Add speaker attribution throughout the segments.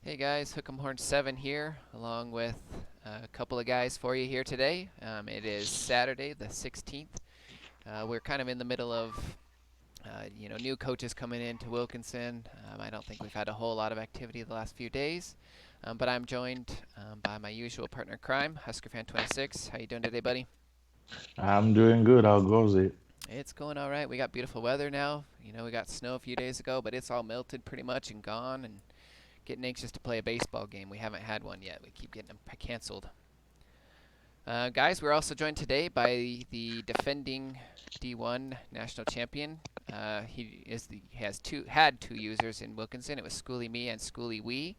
Speaker 1: Hey guys, Hook'em Horn 7 here, along with a couple of guys for you here today. It is Saturday, the 16th. We're kind of in the middle of, new coaches coming into Wilkinson. I don't think we've had a whole lot of activity the last few days, but I'm joined by my usual partner in crime, Husker Fan 26. How you doing today, buddy?
Speaker 2: I'm doing good. How goes it?
Speaker 1: It's going all right. We got beautiful weather now. We got snow a few days ago, but it's all melted pretty much and gone, and getting anxious to play a baseball game. We haven't had one yet. We keep getting them canceled. Guys, we're also joined today by the defending D1 national champion. He has had two users in Wilkinson. It was Schooly Me and Schooly We.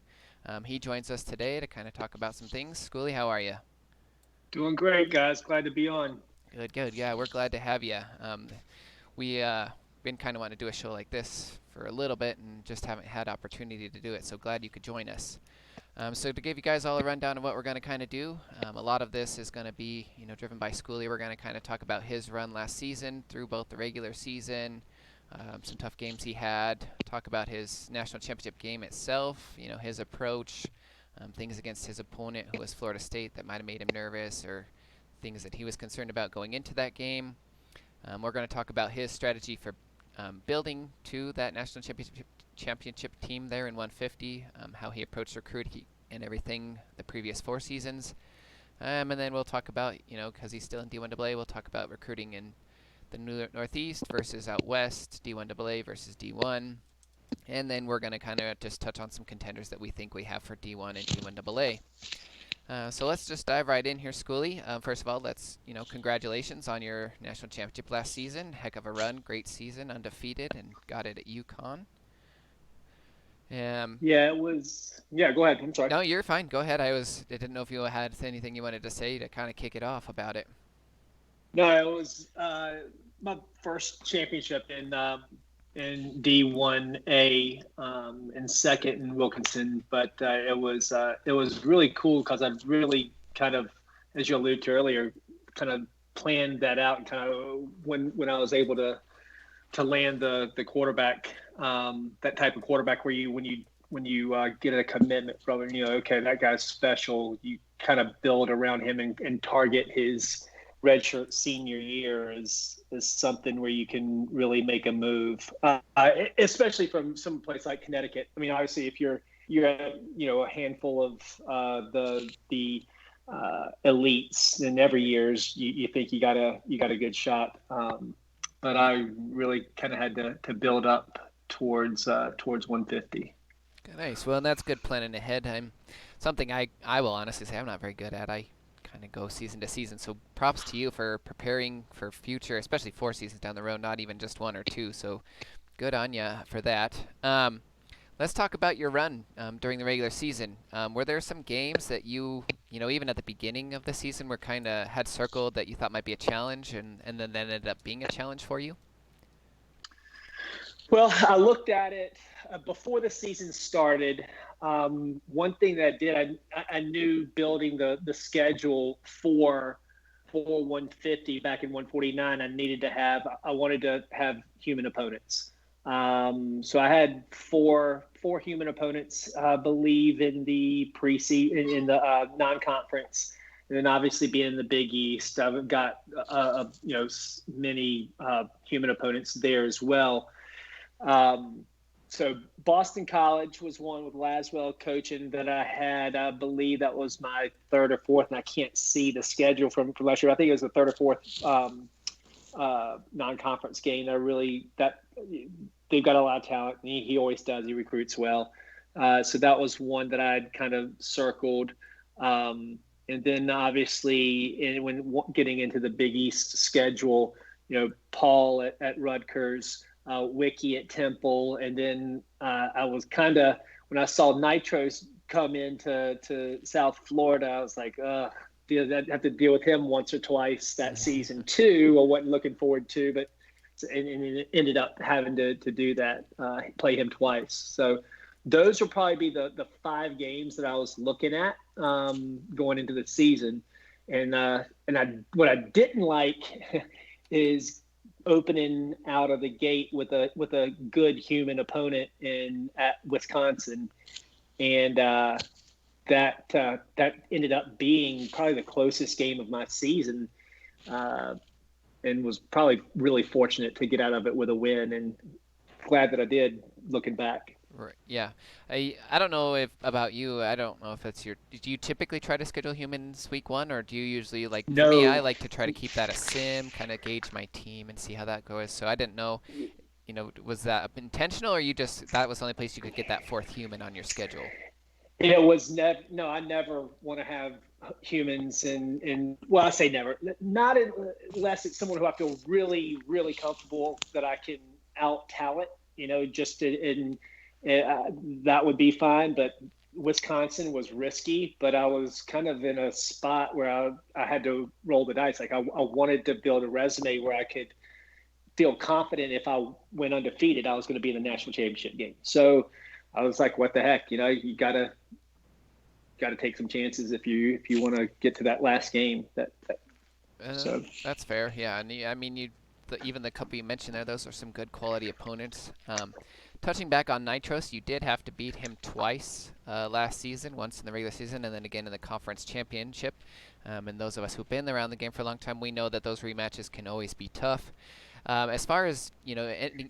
Speaker 1: He joins us today to kind of talk about some things. Schooly, how are you?
Speaker 3: Doing great, guys. Glad to be on.
Speaker 1: Good, good. Yeah, we're glad to have you. We been kind of wanting to do a show like this for a little bit and just haven't had opportunity to do it. So glad you could join us. So to give you guys all a rundown of what we're going to kind of do, a lot of this is going to be, driven by Schoolie. We're going to kind of talk about his run last season through both the regular season, some tough games he had, talk about his national championship game itself, his approach, things against his opponent who was Florida State that might have made him nervous or things that he was concerned about going into that game. We're going to talk about his strategy for building to that national championship team there in 150, how he approached recruiting and everything the previous 4 seasons. And then we'll talk about, because he's still in D1AA, we'll talk about recruiting in the Northeast versus out West, D1AA versus D1. And then we're going to kind of just touch on some contenders that we think we have for D1 and D1AA. So let's just dive right in here, Schooly. First of all, congratulations on your national championship last season. Heck of a run, great season, undefeated, and got it at UConn. Um,
Speaker 3: Yeah, it was. Yeah, go ahead. I'm sorry.
Speaker 1: no, you're fine. Go ahead. I didn't know if you had anything you wanted to say to kind of kick it off about it.
Speaker 3: No, it was my first championship in D1A and second in Wilkinson, but it was really cool because I really kind of, as you alluded to earlier, kind of planned that out and kind of when I was able to land the quarterback, that type of quarterback where when you get a commitment from him, okay, that guy's special. You kind of build around him and target his redshirt senior year is something where you can really make a move, especially from some place like Connecticut. I mean, obviously, if you're at, a handful of the elites in every years, you think you got a good shot. But I really kind of had to build up towards 150.
Speaker 1: Nice. Well, and that's good planning ahead. I'm something I will honestly say I'm not very good at. I kind of go season to season. So props to you for preparing for future, especially 4 seasons down the road, not even just one or two. So good on you for that. Let's talk about your run during the regular season. Were there some games that even at the beginning of the season, were kind of had circled that you thought might be a challenge, and then that ended up being a challenge for you?
Speaker 3: Well, I looked at it before the season started. One thing that I did, I knew building the schedule for 150 back in 149, I wanted to have human opponents. So I had four human opponents, I believe, in the preseason in the non-conference, and then obviously being in the Big East, I've got many human opponents there as well. Um, so Boston College was one with Laswell coaching that I had. I believe that was my third or fourth, and I can't see the schedule from last year. I think it was the third or fourth non-conference game. They've got a lot of talent. And he always does. He recruits well. So that was one that I'd kind of circled. And then obviously, when getting into the Big East schedule, Paul at Rutgers, Wiki at Temple, and then I was kind of, when I saw Nitros come into to South Florida, I was like, I'd have to deal with him once or twice that season too. I wasn't looking forward to, but and it ended up having to do that, play him twice. So those will probably be the 5 games that I was looking at going into the season, and what I didn't like is opening out of the gate with a good human opponent in at Wisconsin, and that ended up being probably the closest game of my season, and was probably really fortunate to get out of it with a win, and glad that I did. Looking back.
Speaker 1: Right. Yeah. I don't know if about you. I don't know if it's your. Do you typically try to schedule humans week one, or do you usually like? For me, I
Speaker 3: No,
Speaker 1: like to try to keep that a sim, kind of gauge my team and see how that goes. So I didn't know. Was that intentional, or you just that was the only place you could get that fourth human on your schedule?
Speaker 3: it was never. No, I never want to have humans, and well, I say never. Not unless it's someone who I feel really, really comfortable that I can out talent. Just in that would be fine. But Wisconsin was risky, but I was kind of in a spot where I had to roll the dice. Like I wanted to build a resume where I could feel confident if I went undefeated, I was going to be in the national championship game. So I was like, what the heck? You gotta take some chances if you want to get to that last game. So
Speaker 1: That's fair. Yeah, and I mean, even the couple you mentioned there, those are some good quality opponents. Touching back on Nitros, you did have to beat him twice last season, once in the regular season and then again in the conference championship. And those of us who've been around the game for a long time, we know that those rematches can always be tough. As far as, you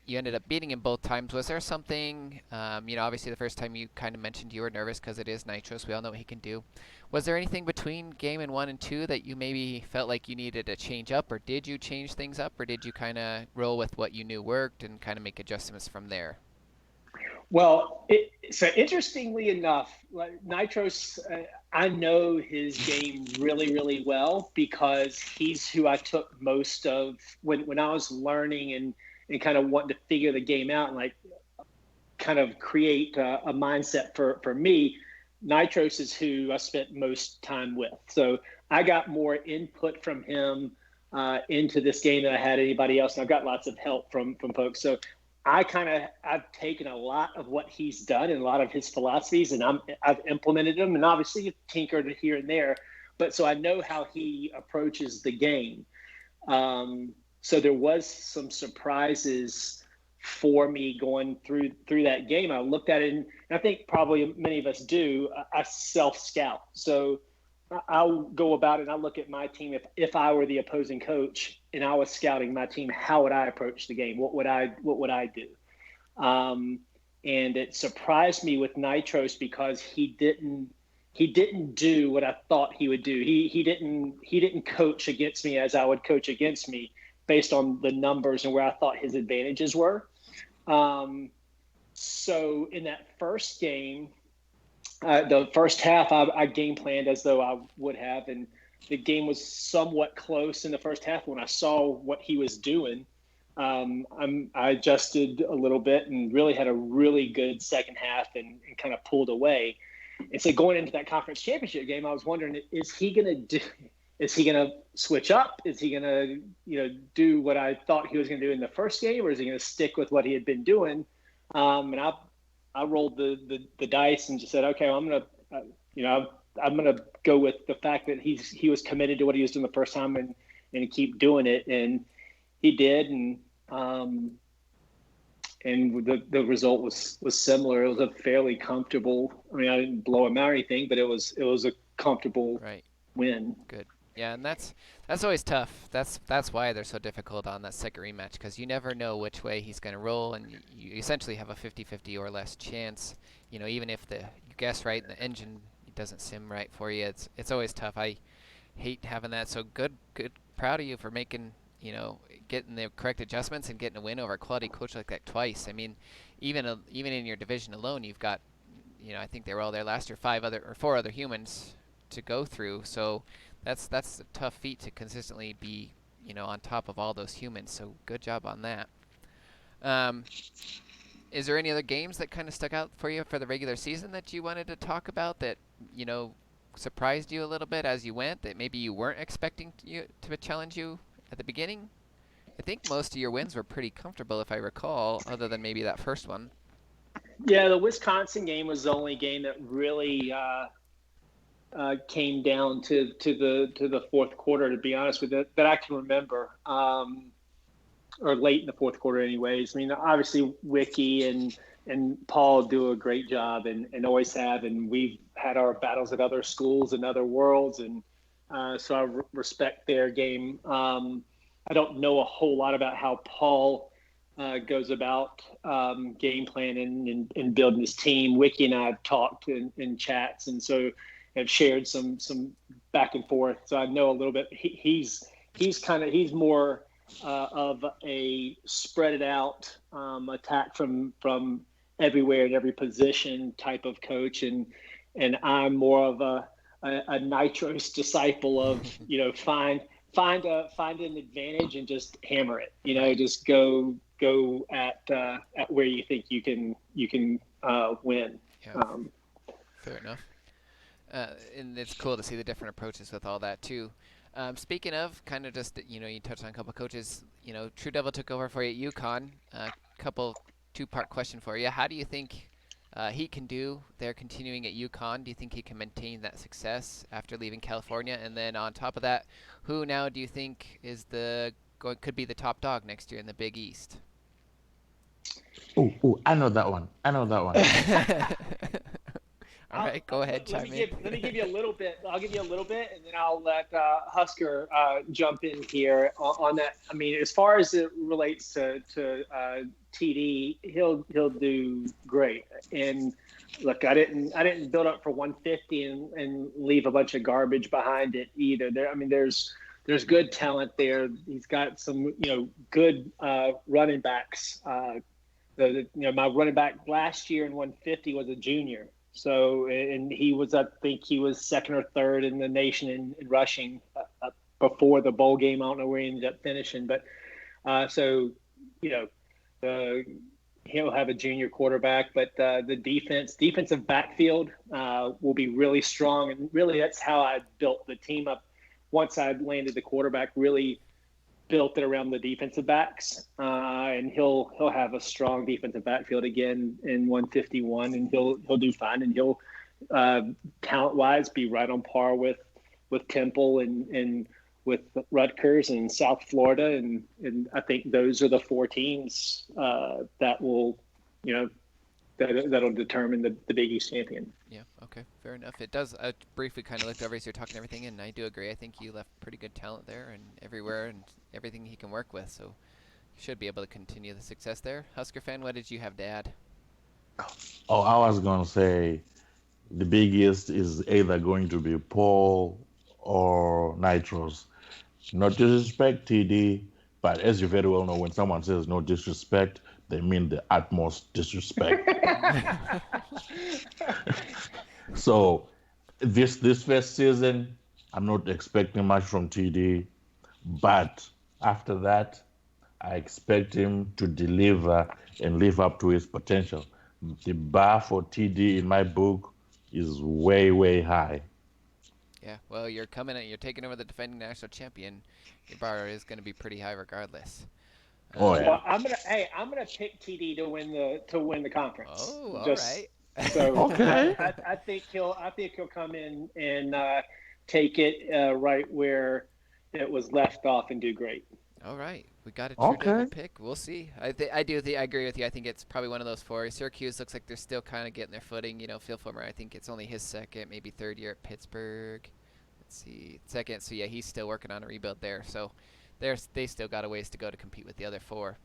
Speaker 1: ended up beating him both times, was there something, obviously the first time you kind of mentioned you were nervous because it is Nitros, we all know what he can do. Was there anything between game and 1 and 2 that you maybe felt like you needed to change up, or did you change things up, or did you kind of roll with what you knew worked and kind of make adjustments from there?
Speaker 3: Well, so interestingly enough, like Nitros, I know his game really, really well because he's who I took most of when I was learning and kind of wanting to figure the game out and like kind of create a mindset for me. Nitros is who I spent most time with. So I got more input from him into this game than I had anybody else. And I've got lots of help from folks. So I've taken a lot of what he's done and a lot of his philosophies, and I've implemented them, and obviously tinkered here and there. But so I know how he approaches the game. So there was some surprises for me going through that game. I looked at it, and I think probably many of us do. I self scout, so I'll go about it and I look at my team. If I were the opposing coach and I was scouting my team, how would I approach the game? What would I do? And it surprised me with Nitros because he didn't do what I thought he would do. He didn't coach against me as I would coach against me based on the numbers and where I thought his advantages were. So in that first game, the first half, I game planned as though I would have, and the game was somewhat close in the first half. When I saw what he was doing, I adjusted a little bit and really had a really good second half and kind of pulled away. And so going into that conference championship game, I was wondering, is he going to switch up? Is he going to, do what I thought he was going to do in the first game, or is he going to stick with what he had been doing? And I rolled the dice and just said, okay, well, I'm gonna go with the fact that he was committed to what he was doing the first time and keep doing it, and he did, and the result was similar. It was a fairly comfortable. I mean, I didn't blow him out or anything, but it was a comfortable win.
Speaker 1: Good. Yeah, and that's always tough. That's why they're so difficult on that second rematch, because you never know which way he's going to roll, and you essentially have a 50-50 or less chance. Even if you guess right and the engine doesn't sim right for you, it's always tough. I hate having that. So good, proud of you for making getting the correct adjustments and getting a win over a quality coach like that twice. I mean, even in your division alone, you've got, I think they were all there last year, 4 other humans to go through. So that's a tough feat to consistently be, on top of all those humans. So good job on that. Is there any other games that kind of stuck out for you for the regular season that you wanted to talk about that, surprised you a little bit as you went, that maybe you weren't expecting to challenge you at the beginning? I think most of your wins were pretty comfortable, if I recall, other than maybe that first one.
Speaker 3: Yeah, the Wisconsin game was the only game that really came down to the fourth quarter, to be honest with you, that I can remember, or late in the fourth quarter anyways. I mean, obviously Wiki and and Paul do a great job and always have. And we've had our battles at other schools and other worlds. And so I respect their game. I don't know a whole lot about how Paul goes about game planning and building his team. Wiki and I have talked in chats, and so have shared some back and forth. So I know a little bit. He's more of a spread it out attack from everywhere in every position type of coach, and I'm more of a Nitros disciple of find an advantage and just hammer it. Just go at where you think you can win.
Speaker 1: Yeah. Fair enough. And it's cool to see the different approaches with all that too. Speaking of, kind of just you touched on a couple coaches. True Devil took over for you at UConn. Couple two-part question for you. How do you think he can do there continuing at UConn? Do you think he can maintain that success after leaving California? And then on top of that, who now do you think is could be the top dog next year in the Big East?
Speaker 2: Oh, I know that one.
Speaker 1: All right, go ahead, chime in.
Speaker 3: Let me give you a little bit. I'll give you a little bit, and then I'll let Husker jump in here on that. I mean, as far as it relates to TD, he'll do great. And look, I didn't build up for 150 and leave a bunch of garbage behind it either. There's good talent there. He's got some good running backs. My running back last year in 150 was a junior. So, and I think he was second or third in the nation in rushing before the bowl game. I don't know where he ended up finishing, but he'll have a junior quarterback. But the defensive backfield will be really strong, and really that's how I built the team up. Once I landed the quarterback, really built it around the defensive backs, and he'll have a strong defensive backfield again in 151, and he'll do fine, and he'll talent wise be right on par with Temple and with Rutgers and South Florida, and I think those are the four teams that will that'll determine the Big East champion.
Speaker 1: Yeah, okay, fair enough. It does. I briefly kind of looked over as you're talking everything, and I do agree. I think you left pretty good talent there and everywhere and everything he can work with, so should be able to continue the success there. Husker fan, what did you have to add?
Speaker 2: Oh, I was going to say the Big East is either going to be Paul or Nitros. No disrespect, TD, but as you very well know, when someone says no disrespect, they mean the utmost disrespect. So this first season, I'm not expecting much from TD, but after that, I expect him to deliver and live up to his potential. The bar for TD in my book is way, way high.
Speaker 1: Yeah, well, you're taking over the defending national champion. Your bar is going to be pretty high regardless.
Speaker 2: Oh yeah.
Speaker 3: Well, I'm gonna pick TD to win the conference.
Speaker 1: Oh, all right.
Speaker 3: So
Speaker 2: okay.
Speaker 3: I think he'll come in and take it right where it was left off and do great.
Speaker 1: All right, we got a true Devil pick. We'll see. I agree with you. I think it's probably one of those four. Syracuse looks like they're still kind of getting their footing. Phil Fulmer, I think it's only his second, maybe third year at Pittsburgh. Let's see, second. So yeah, he's still working on a rebuild there. So they still got a ways to go to compete with the other four.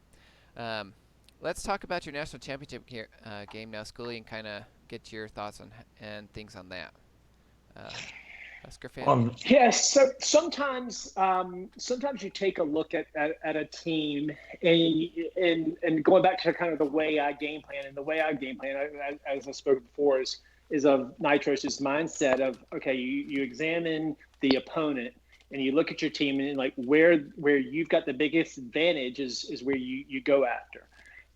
Speaker 1: Let's talk about your national championship game now, Schoolie, and kind of get your thoughts on and things on that. Husker fan.
Speaker 3: Yes. So sometimes you take a look at a team and going back to kind of the way I game plan, and the way I game plan, as I spoke before, is of Nitros' mindset of, okay, you examine the opponent and you look at your team and like where you've got the biggest advantage is where you go after.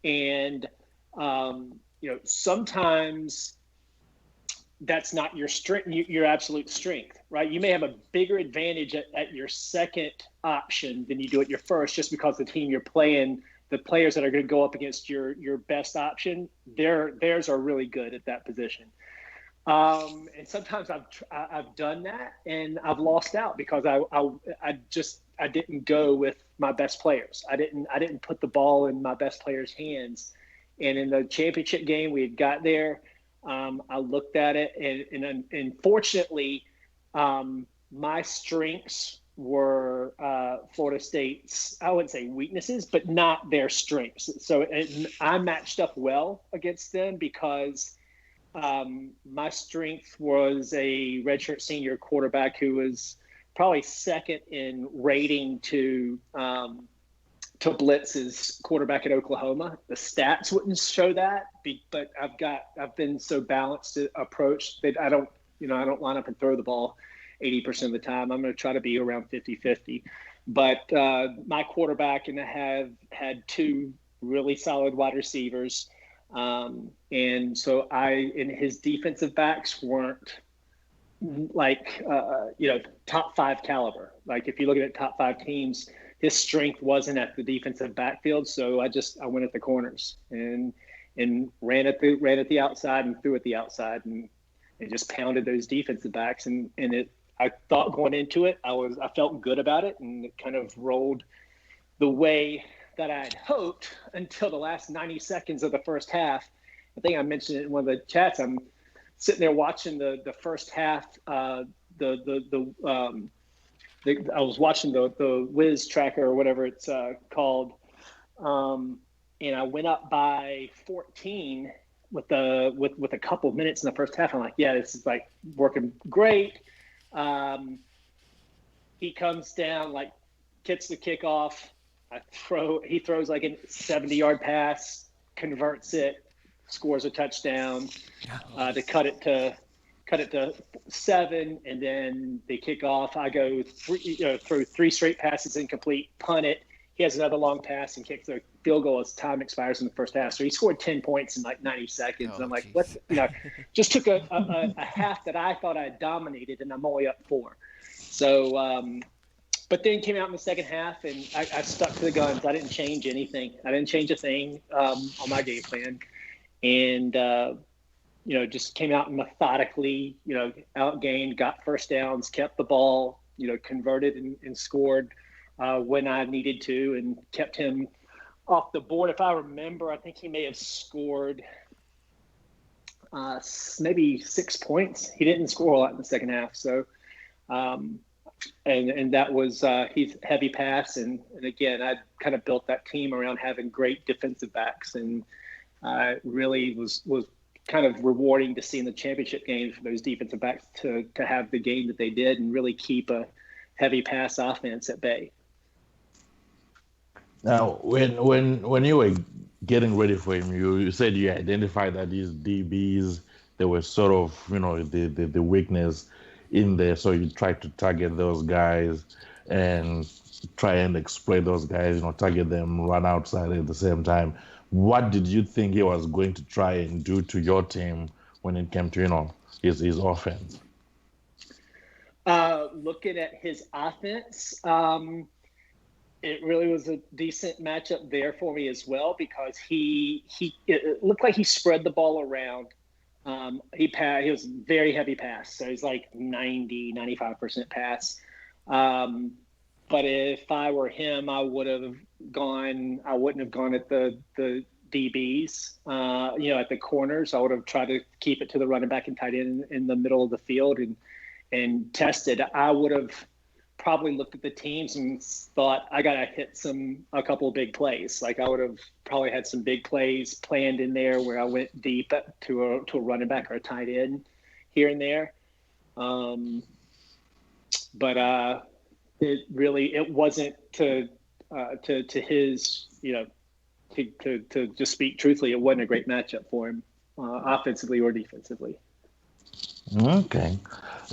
Speaker 3: And sometimes that's not your strength, your absolute strength, right? You may have a bigger advantage at your second option than you do at your first, just because the team you're playing, the players that are going to go up against your best option, theirs are really good at that position. And sometimes I've done that and I've lost out because I didn't go with my best players. I didn't put the ball in my best players' hands. And in the championship game, we had got there. I looked at it, and fortunately, my strengths were Florida State's, I wouldn't say weaknesses, but not their strengths. So I matched up well against them because my strength was a redshirt senior quarterback who was probably second in rating to Blitz's quarterback at Oklahoma. The stats wouldn't show that, but I've been so balanced approach that I don't line up and throw the ball 80% of the time. I'm going to try to be around 50-50. But my quarterback and I have had two really solid wide receivers. And so his defensive backs weren't like, top 5 caliber. Like if you look at top 5 teams, his strength wasn't at the defensive backfield. So I went at the corners and ran at the outside and threw at the outside and just pounded those defensive backs. I thought going into it, I felt good about it, and it kind of rolled the way that I had hoped until the last 90 seconds of the first half. I think I mentioned it in one of the chats. I'm sitting there watching the first half. I was watching the Wiz tracker or whatever it's called, and I went up by 14 with a couple of minutes in the first half. I'm like, yeah, this is like working great. He comes down, like gets the kickoff. He throws like a 70-yard pass, converts it, scores a touchdown to cut it to 7, and then they kick off. I go throw 3 straight passes incomplete, punt it. He has another long pass and kicks the field goal as time expires in the first half. So he scored 10 points in like 90 seconds. And I'm like, what? Just took a half that I thought I dominated, and I'm only up 4. So, but then came out in the second half, and I stuck to the guns. I didn't change anything. I didn't change a thing on my game plan, and just came out methodically. Outgained, got first downs, kept the ball. Converted and scored when I needed to, and kept him off the board. If I remember, I think he may have scored maybe 6 points. He didn't score a lot in the second half. So, and that was he's heavy pass. And again, I kind of built that team around having great defensive backs, and really was kind of rewarding to see in the championship game for those defensive backs to have the game that they did and really keep a heavy pass offense at bay.
Speaker 2: Now, when you were getting ready for him, you said you identified that these DBs, they were sort of, the weakness in there. So you tried to target those guys and try and exploit those guys, target them, run outside at the same time. What did you think he was going to try and do to your team when it came to, his offense?
Speaker 3: Looking at his offense, it really was a decent matchup there for me as well, because it looked like he spread the ball around. He was very heavy pass, so he's like 95% pass. But if I were him, I wouldn't have gone at the DBs, at the corners. I would have tried to keep it to the running back and tight end in the middle of the field and tested. I would have probably looked at the teams and thought, I got to hit a couple of big plays. Like I would have probably had some big plays planned in there where I went deep to a running back or a tight end here and there. But it wasn't to his, to just speak truthfully, it wasn't a great matchup for him, offensively or defensively.
Speaker 2: Okay.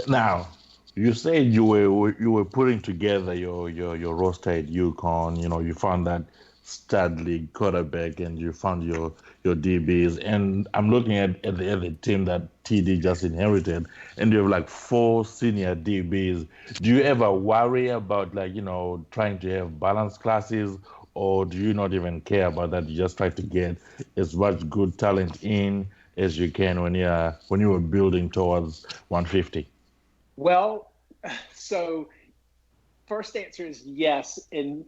Speaker 2: Now, you said you were putting together your roster at UConn. You found that stud league quarterback, and you found your DBs. And I'm looking at the team that TD just inherited, and you have like 4 senior DBs. Do you ever worry about trying to have balanced classes, or do you not even care about that? You just try to get as much good talent in as you can when you were building towards 150?
Speaker 3: Well, so first answer is yes. In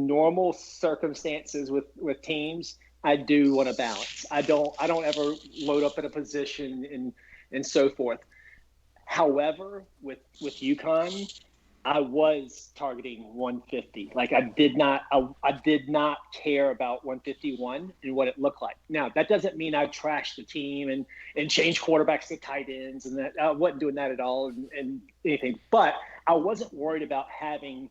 Speaker 3: normal circumstances with teams, I do want to balance. I don't ever load up at a position and so forth. However, with UConn, I was targeting 150. Like I did not care about 151 and what it looked like. Now that doesn't mean I trashed the team and changed quarterbacks to tight ends, and that I wasn't doing that at all and anything. But I wasn't worried about having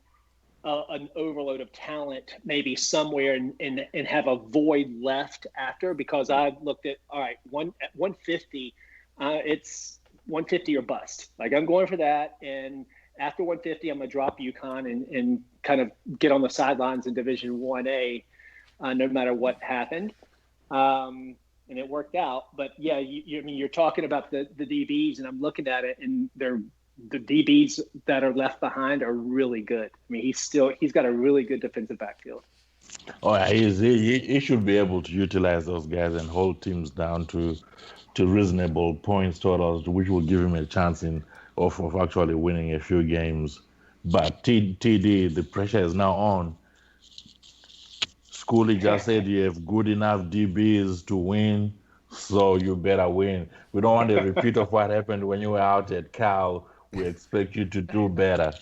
Speaker 3: an overload of talent maybe somewhere and have a void left after, because I looked at, all right, at 150, it's 150 or bust. Like I'm going for that, and after 150, I'm going to drop UConn and kind of get on the sidelines in Division 1A, no matter what happened. And it worked out. But yeah, I mean, you're talking about the DBs, and I'm looking at it, and the DBs that are left behind are really good. I mean, he's got a really good defensive backfield.
Speaker 2: Oh, yeah, he should be able to utilize those guys and hold teams down to reasonable points totals, which will give him a chance of actually winning a few games. But TD, the pressure is now on. Schooley just said you have good enough DBs to win, so you better win. We don't want a repeat of what happened when you were out at Cal. We expect you to do better.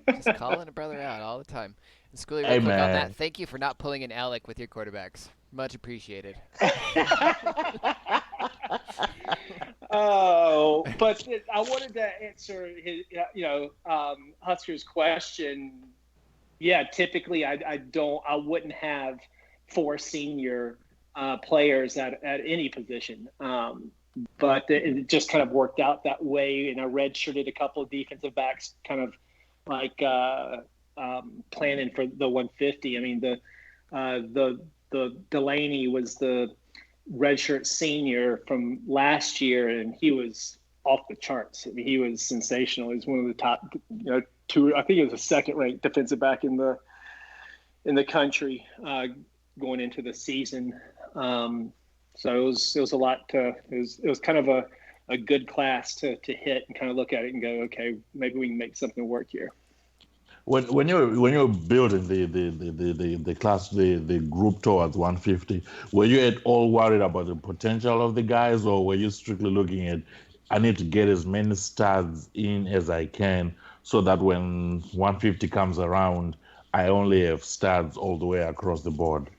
Speaker 1: Just calling a brother out all the time. And Schoolie, real
Speaker 2: Hey,
Speaker 1: quick on
Speaker 2: man.
Speaker 1: that, thank you for not pulling an Alec with your quarterbacks. Much appreciated.
Speaker 3: Oh, but I wanted to answer his, Husker's question. Yeah, typically I wouldn't have 4 senior players at any position. But it just kind of worked out that way, and I redshirted a couple of defensive backs, kind of like planning for the 150. I mean, the Delaney was the redshirt senior from last year, and he was off the charts. I mean, he was sensational. He's one of the top, 2. I think he was a second-ranked defensive back in the country going into the season. So it was a lot to. It was kind of a good class to hit and kind of look at it and go, okay, maybe we can make something work here.
Speaker 2: When you're building the class, the group towards 150, were you at all worried about the potential of the guys, or were you strictly looking at, I need to get as many studs in as I can, so that when 150 comes around, I only have studs all the way across the board?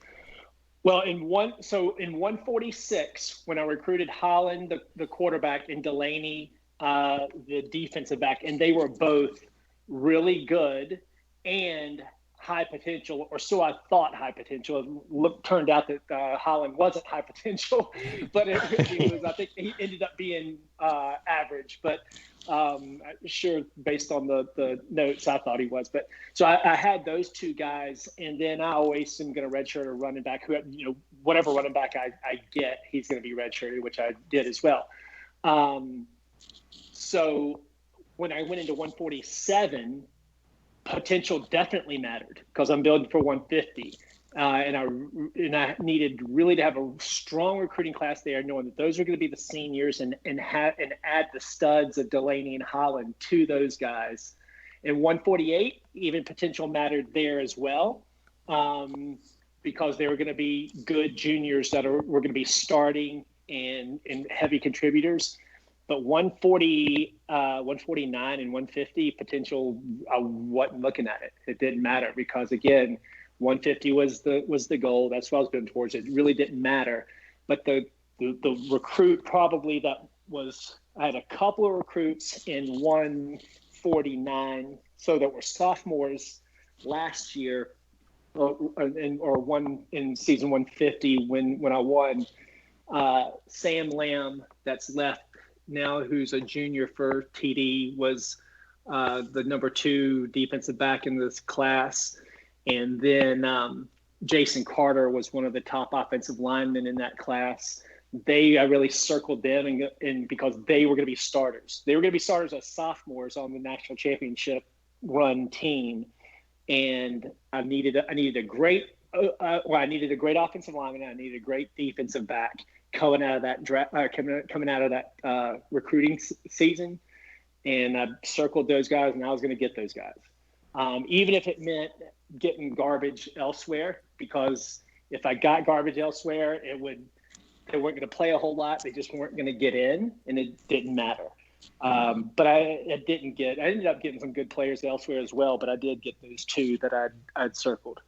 Speaker 3: Well, in 146, when I recruited Holland, the quarterback, and Delaney, the defensive back, and they were both really good and high potential, or so I thought high potential. Turned out that Holland wasn't high potential, but it was, I think he ended up being average. But sure, based on the notes, I thought he was. But so I had those 2 guys, and then I always am going to redshirt a running back who, whatever running back I get, he's going to be redshirted, which I did as well. So when I went into 147, potential definitely mattered, because I'm building for 150. And I needed really to have a strong recruiting class there, knowing that those are going to be the seniors, and add the studs of Delaney and Holland to those guys. In 148, even potential mattered there as well, because they were going to be good juniors that were going to be starting and heavy contributors. But 140, 149 and 150 potential, I wasn't looking at it. It didn't matter, because again, 150 was the goal. That's what I was building towards. It really didn't matter. But the recruit probably that was, I had a couple of recruits in 149, so that were sophomores last year, or one in season 150 when I won. Sam Lamb, that's left now, who's a junior for TD, was the number 2 defensive back in this class. And then Jason Carter was one of the top offensive linemen in that class. I really circled them, and because they were going to be starters. They were going to be starters as sophomores on the national championship run team. And I needed a great offensive lineman, and I needed a great defensive back coming out of that coming out of that recruiting season. And I circled those guys, and I was going to get those guys, even if it meant getting garbage elsewhere, because if I got garbage elsewhere, they weren't going to play a whole lot. They just weren't going to get in, and it didn't matter. But I ended up getting some good players elsewhere as well, but I did get those two that I'd circled.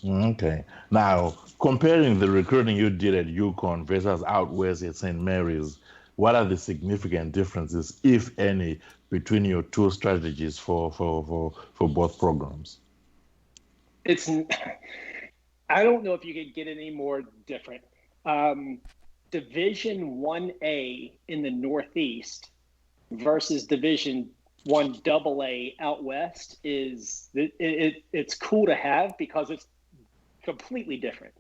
Speaker 2: Okay. Now, comparing the recruiting you did at UConn versus out west at St. Mary's, what are the significant differences, if any, between your two strategies for both programs?
Speaker 3: I don't know if you could get any more different. Division 1A in the Northeast versus Division 1AA out west it's cool to have because it's completely different.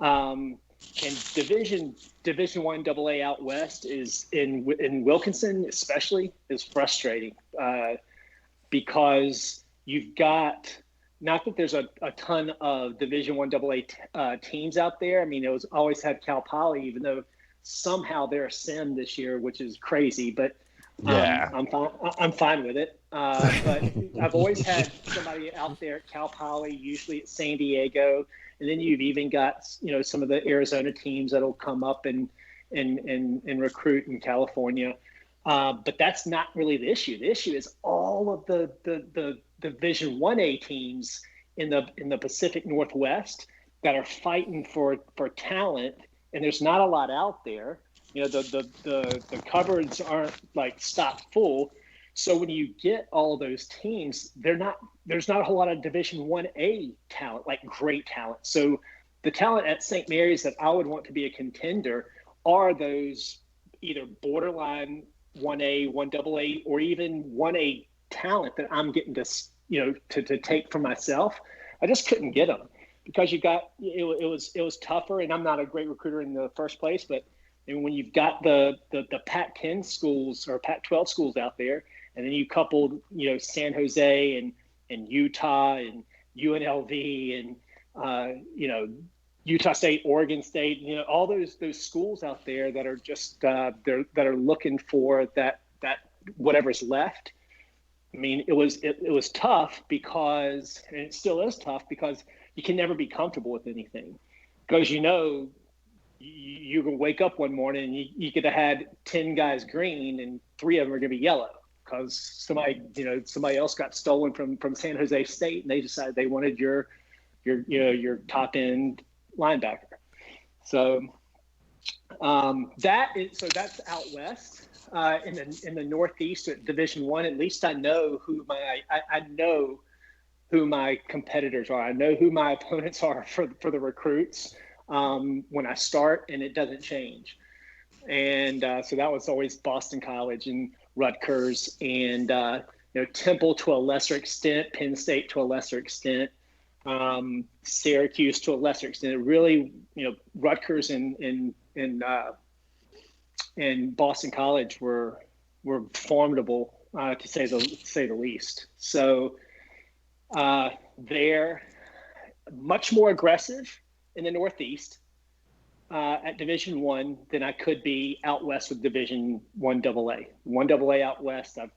Speaker 3: And Division 1AA out west is in Wilkinson especially is frustrating because you've got, not that there's a ton of Division 1AA teams out there. I mean, it was always had Cal Poly, even though somehow they're a sim this year, which is crazy. But
Speaker 2: yeah,
Speaker 3: I'm fine with it. But I've always had somebody out there at Cal Poly, usually at San Diego, and then you've even got some of the Arizona teams that'll come up and recruit in California. But that's not really the issue. The issue is all of the Division 1A teams in the Pacific Northwest that are fighting for talent, and there's not a lot out there. The cupboards aren't like stocked full. So when you get all of those teams, there's not a whole lot of Division 1A talent, like great talent. So the talent at St. Mary's that I would want to be a contender are those either borderline 1A, 1AA, or even 1A talent that I'm getting to take for myself. I just couldn't get them because it was tougher, and I'm not a great recruiter in the first place, but when you've got the Pac-10 schools or Pac-12 schools out there, and then you coupled San Jose and Utah and UNLV and Utah State, Oregon State, all those schools out there that are just that are looking for that whatever's left. I mean, it was tough because, and it still is tough because you can never be comfortable with anything, because you can wake up one morning and you could have had 10 guys green and 3 of them are going to be yellow because somebody else got stolen from San Jose State and they decided they wanted your top end linebacker. So that's out west. In the Northeast at Division 1, at least I know who my competitors are. I know who my opponents are for the recruits when I start, and it doesn't change. And so that was always Boston College and Rutgers and Temple to a lesser extent, Penn State to a lesser extent, Syracuse to a lesser extent. It really, Rutgers and Boston College were formidable to say the least. So they're much more aggressive in the Northeast at Division 1 than I could be out west with Division 1AA. 1AA out west, I've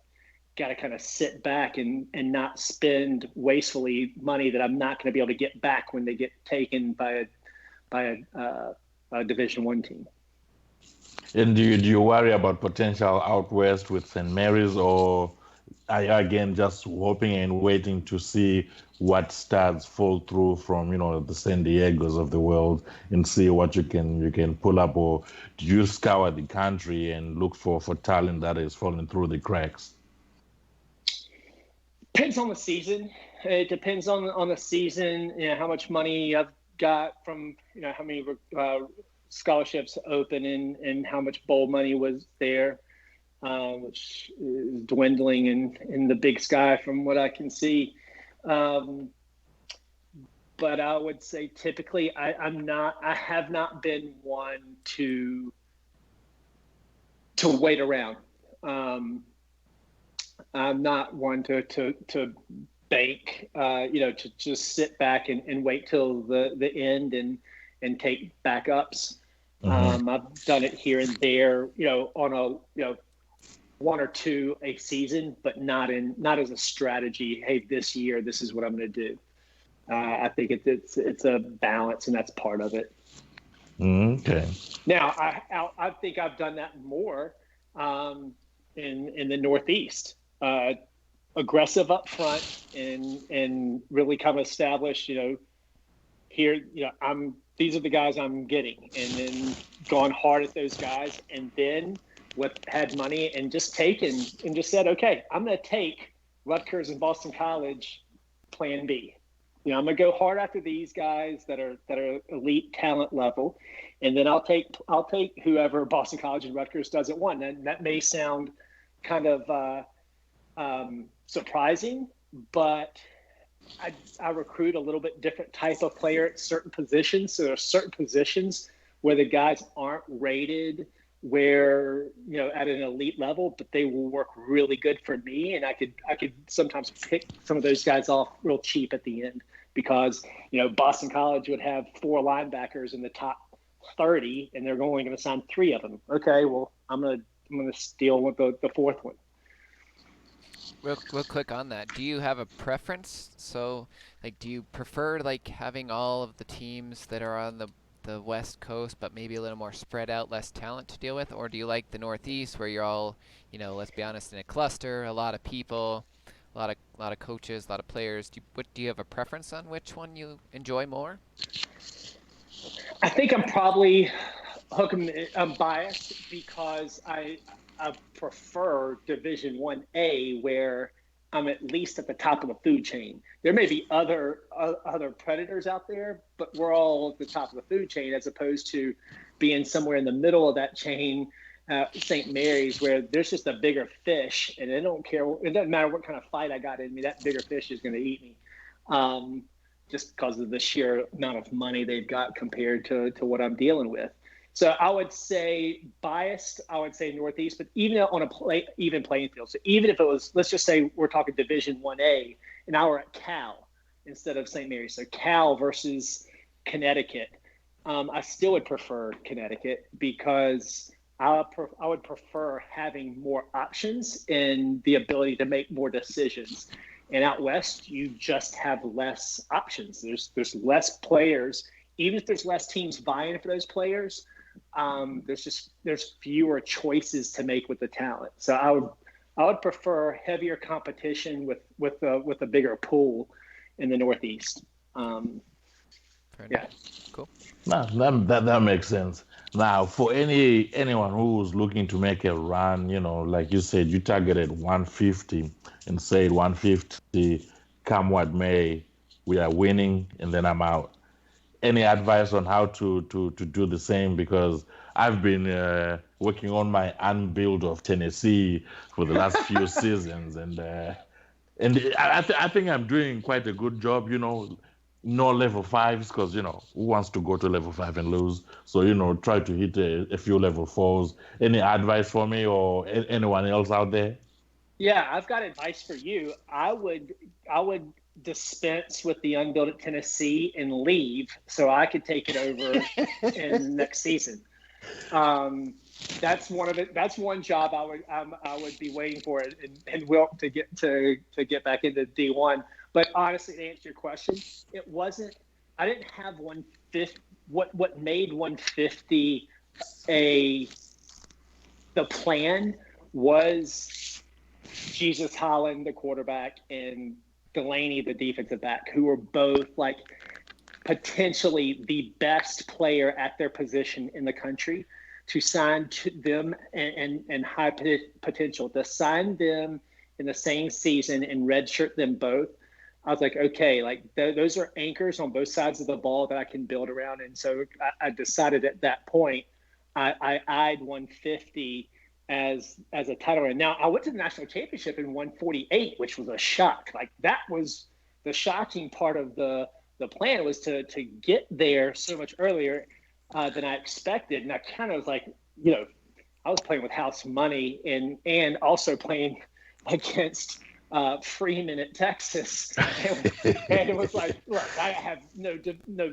Speaker 3: got to kind of sit back and not spend wastefully money that I'm not going to be able to get back when they get taken by a Division 1 team.
Speaker 2: And do you worry about potential out west with St. Mary's, or are you again just hoping and waiting to see what stars fall through from the San Diegos of the world and see what you can pull up, or do you scour the country and look for talent that is falling through the cracks?
Speaker 3: Depends on the season. It depends on the season. How much money I've got from how many scholarships open and how much bowl money was there, which is dwindling in the Big Sky from what I can see. But I would say typically I have not been one to wait around. I'm not one to bank, to just sit back and wait till the end and take backups. Mm-hmm. I've done it here and there, on a, 1 or 2 a season, but not as a strategy. Hey, this year, this is what I'm going to do. I think it's a balance, and that's part of it.
Speaker 2: Okay.
Speaker 3: Now, I think I've done that more in the Northeast. Aggressive up front and really kind of establish, here, these are the guys I'm getting, and then gone hard at those guys, and then had money and just taken and just said, okay, I'm going to take Rutgers and Boston College plan B. I'm going to go hard after these guys that are elite talent level, and then I'll take whoever Boston College and Rutgers doesn't want. And that may sound kind of surprising, but I recruit a little bit different type of player at certain positions. So there are certain positions where the guys aren't rated where, at an elite level, but they will work really good for me. And I could sometimes pick some of those guys off real cheap at the end because, Boston College would have 4 linebackers in the top 30 and they're only going to sign 3 of them. Okay, well, I'm going to steal with the 4th one.
Speaker 1: Real quick on that. Do you have a preference? So, do you prefer having all of the teams that are on the West Coast, but maybe a little more spread out, less talent to deal with, or do you like the Northeast, where you're all, let's be honest, in a cluster, a lot of people, a lot of coaches, a lot of players? Do you have a preference on which one you enjoy more?
Speaker 3: I think I'm biased because I prefer Division 1A, where I'm at least at the top of the food chain. There may be other predators out there, but we're all at the top of the food chain, as opposed to being somewhere in the middle of that chain, St. Mary's, where there's just a bigger fish, and it doesn't matter what kind of fight I got in me, that bigger fish is going to eat me, just because of the sheer amount of money they've got compared to what I'm dealing with. So I would say biased, I would say Northeast, but even on even playing field. So even if it was, let's just say we're talking Division 1A, and I were at Cal instead of St. Mary's. So Cal versus Connecticut, I still would prefer Connecticut because I would prefer having more options and the ability to make more decisions. And out West, you just have less options. There's less players. Even if there's less teams vying for those players, there's fewer choices to make with the talent. So I would prefer heavier competition with a bigger pool in the Northeast. Yeah,
Speaker 1: cool.
Speaker 2: Nah, that makes sense. Now, for anyone who's looking to make a run, like you said, you targeted 150 and said 150, come what may, we are winning, and then I'm out. Any advice on how to do the same? Because I've been working on my unbuild of Tennessee for the last few seasons, and I think I'm doing quite a good job. No level 5s, because who wants to go to level 5 and lose? So try to hit a few level 4s. Any advice for me or anyone else out there?
Speaker 3: Yeah, I've got advice for you. I would dispense with the unbuilt at Tennessee and leave so I could take it over in next season. That's one of it. That's one job I would be waiting for it and will to get back into D1. But honestly, to answer your question, it wasn't. I didn't have 150. What made 150 the plan was Jesus Holland, the quarterback, and Delaney, the defensive back, who were both potentially the best player at their position in the country. To sign to them and high potential, to sign them in the same season and redshirt them both, I was like, okay, those are anchors on both sides of the ball that I can build around. And so I decided at that point, I eyed 150 as a title. And now I went to the national championship in 148, which was a shock. That was the shocking part of the plan, was to get there so much earlier than I expected. And I kind of was like, I was playing with house money and also playing against Freeman at Texas. And it was like, look, I have no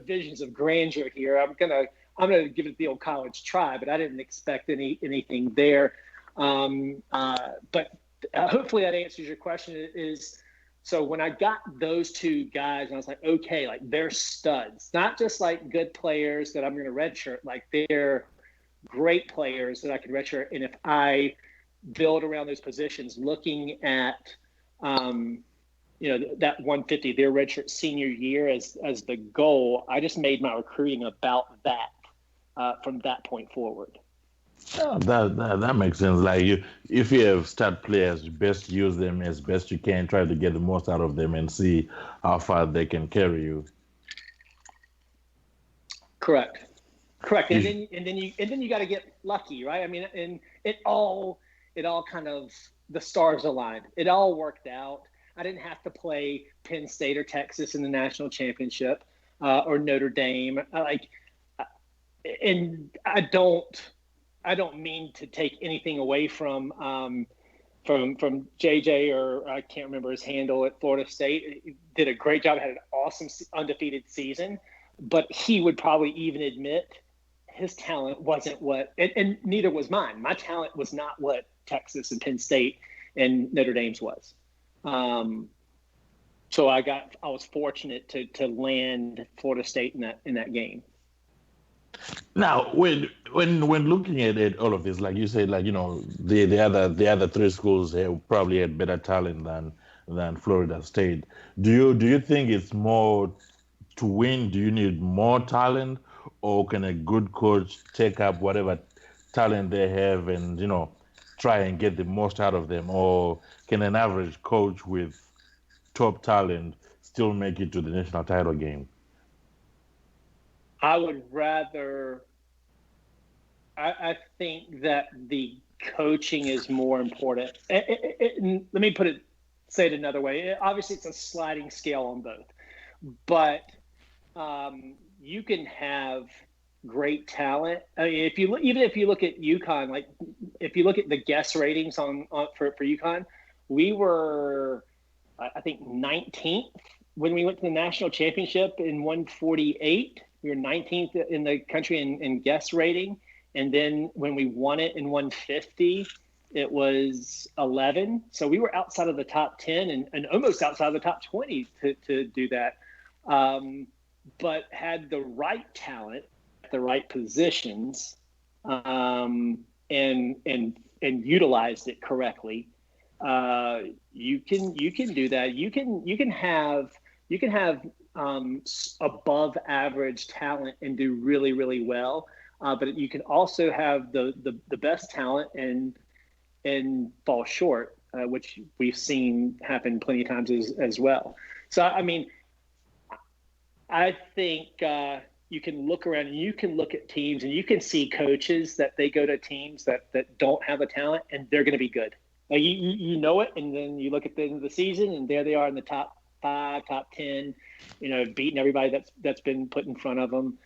Speaker 3: visions of grandeur here. I'm gonna give it the old college try, but I didn't expect anything there. But hopefully that answers your question. Is So when I got those two guys, and I was like, okay, like they're studs, not just like good players that I'm going to redshirt, like they're great players that I could redshirt. And if I build around those positions, looking at, that 150, their redshirt senior year as the goal, I just made my recruiting about that from that point forward.
Speaker 2: Yeah, that makes sense. Like if you have star players, you best use them as best you can. Try to get the most out of them and see how far they can carry you.
Speaker 3: Correct. And then you got to get lucky, right? I mean, and it all kind of, the stars aligned. It all worked out. I didn't have to play Penn State or Texas in the national championship or Notre Dame. And I don't mean to take anything away from JJ, or I can't remember his handle at Florida State. He did a great job. Had an awesome undefeated season, but he would probably even admit his talent wasn't what, and neither was mine. My talent was not what Texas and Penn State and Notre Dame's was. So I was fortunate to land Florida State in that game.
Speaker 2: Now, when looking at all of this, like you said, like the other three schools have probably had better talent than Florida State. Do you think it's more to win? Do you need more talent, or can a good coach take up whatever talent they have and try and get the most out of them, or can an average coach with top talent still make it to the national title game?
Speaker 3: I would rather. I think that the coaching is more important. Let me say it another way. Obviously, it's a sliding scale on both, but you can have great talent. I mean, even if you look at UConn, like if you look at the guess ratings for UConn, we were, I think, 19th when we went to the national championship in 148. We were 19th in the country in guess rating. And then when we won it in 150, it was 11. So we were outside of the top 10 and almost outside of the top 20 to do that. But had the right talent, the right positions, and utilized it correctly. You can do that. You can have above average talent and do really, really well. But you can also have the best talent and fall short, which we've seen happen plenty of times as well. So, I mean, I think you can look around and you can look at teams and you can see coaches that they go to teams that don't have a talent and they're going to be good. Like you know it, and then you look at the end of the season and there they are in the top 5, top 10, beating everybody that's been put in front of them.